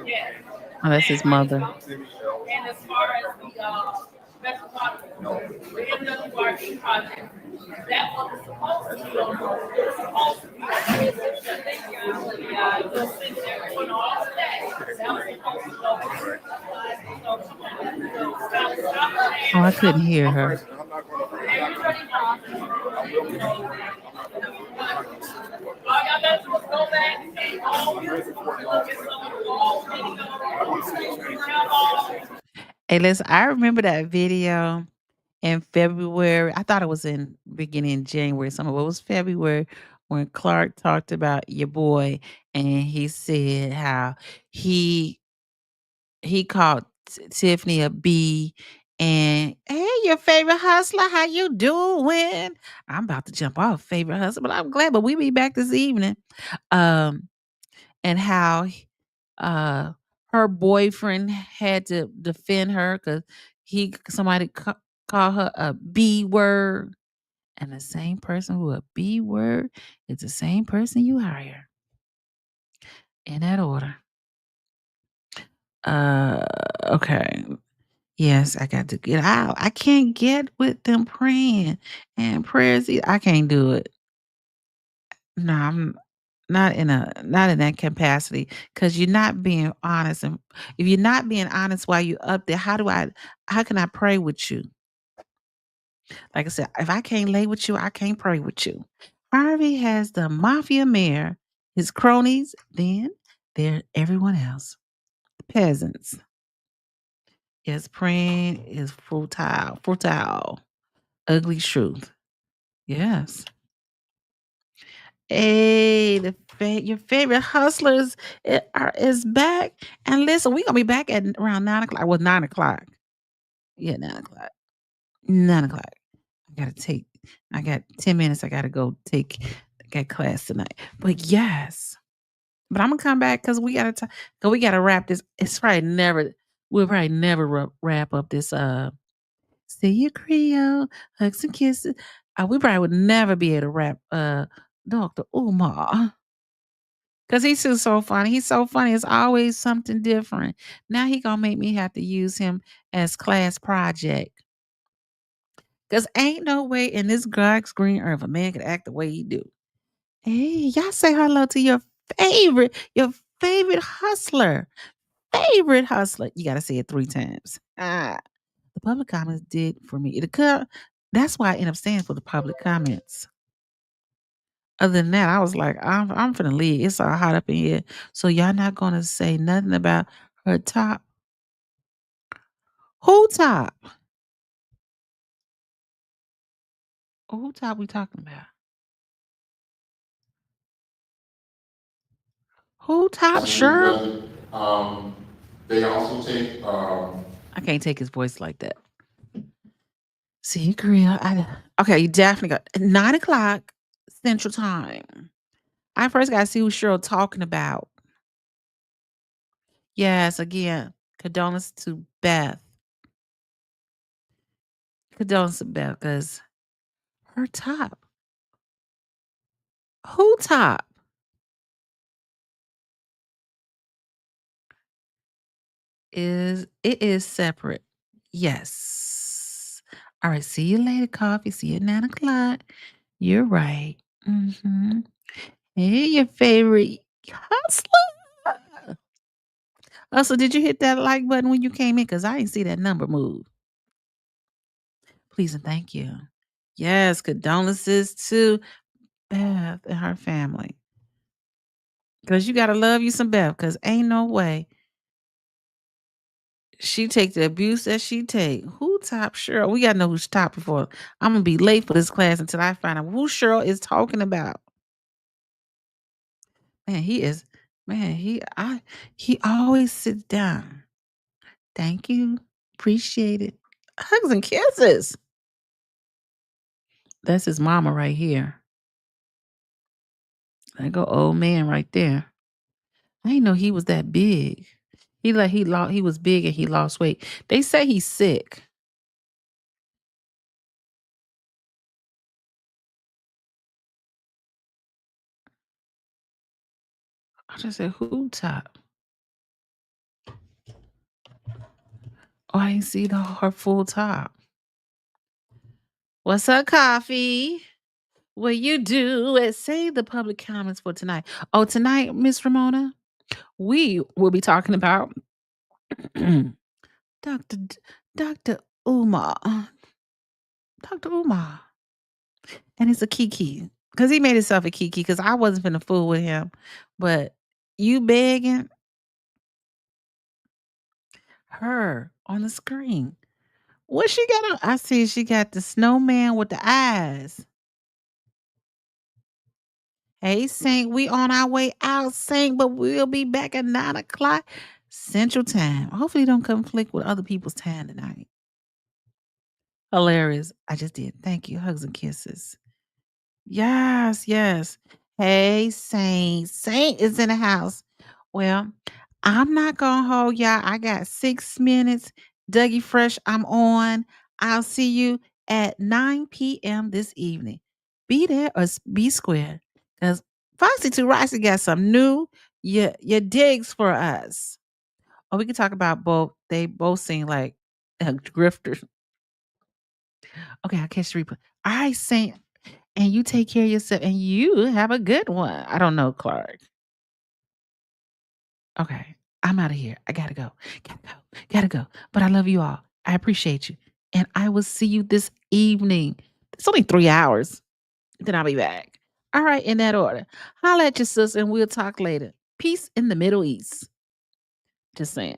Yeah. Oh, that's his mother. And as far as the special project, the MWRD project, that was supposed to be on, it was supposed to be on the business that they usually just sit there and all of that. That was supposed to go. So come on, so stop Oh, I saying, couldn't hear her. everybody all y'all gotta do is go back and all look at some of the walls, Hey, listen, I remember that video in February. I thought it was in beginning January. Some of it was February when Clark talked about your boy and he said how he called Tiffany a B and hey, your favorite hustler, how you doing? I'm about to jump off favorite hustler, but I'm glad. But we be back this evening. Um, and how her boyfriend had to defend her because somebody called her a B word, and the same person who a B word is the same person you hire. In that order. Okay. Yes, I got to get out. I can't get with them praying and prayers. I can't do it. No, I'm not in that capacity because you're not being honest. And if you're not being honest while you're up there, how can I pray with you? Like I said, if I can't lay with you, I can't pray with you. Harvey has the mafia mayor, his cronies, then there everyone else. The peasants. Yes, praying is futile, ugly truth. Yes. Hey, your favorite hustlers is back. And listen, we're gonna be back at around 9 o'clock. Well, 9 o'clock. Yeah, 9 o'clock. 9 o'clock. I got 10 minutes. I gotta go take I got class tonight. But yes. But I'm gonna come back because we gotta wrap this. We'll probably never wrap up this see you Creole, hugs and kisses. We probably would never be able to wrap Dr. Umar. Cause he's just so funny. He's so funny. It's always something different. Now he gonna make me have to use him as class project. Cause ain't no way in this God's green earth a man could act the way he do. Hey, y'all say hello to your favorite hustler. Favorite hustler. You gotta say it 3 times. The public comments did for me. That's why I end up staying for the public comments. Other than that, I was like, I'm finna leave. It's all hot up in here. So y'all not gonna say nothing about her top. Who top? Who top we talking about? Who top? Sure. They also take, I can't take his voice like that. See, Korea. Okay, you definitely got 9 o'clock Central Time. I first gotta see who Cheryl talking about. Yes, again, condolences to Beth. Condolences to Beth, because her top. Who top? It is separate. Yes. All right. See you later, coffee. See you at 9 o'clock. You're right. Mm-hmm. Hey, your favorite hustler. Oh, so did you hit that like button when you came in? Because I didn't see that number move. Please and thank you. Yes, condolences to Beth and her family. Because you gotta love you some Beth, because ain't no way she take the abuse that she take. Who top Cheryl? We gotta know who's top before I'm gonna be late for this class until I find out who Cheryl is talking about. Man, he always sits down. Thank you. Appreciate it. Hugs and kisses. That's his mama right here. There go old man right there. I didn't know he was that big. He was big and he lost weight. They say he's sick. I just said, who top? Oh, I didn't see her full top. What's up, coffee? What you do is save the public comments for tonight. Oh, tonight, Miss Ramona, we will be talking about Dr. Dr. Umar. Dr. Umar. And it's a Kiki. Because he made himself a Kiki because I wasn't finna fool with him. But you begging her on the screen. What she got on? I see she got the snowman with the eyes. Hey, Saint, we on our way out, Saint, but we'll be back at 9 o'clock Central Time. Hopefully, don't conflict with other people's time tonight. Hilarious. I just did. Thank you. Hugs and kisses. Yes, yes. Hey, Saint. Saint is in the house. Well, I'm not gonna hold y'all. I got 6 minutes. Dougie Fresh, I'm on. I'll see you at 9 p.m. this evening. Be there or be square. Because Foxy 2 Roxy got some new your digs for us. Or we can talk about both. They both seem like grifters. Okay, I'll catch the replay. All right, Saint. And you take care of yourself and you have a good one. I don't know, Clark. Okay. I'm out of here. I gotta go. Gotta go. Gotta go. But I love you all. I appreciate you. And I will see you this evening. It's only 3 hours. Then I'll be back. All right, in that order. Holla at your sis and we'll talk later. Peace in the Middle East. Just saying.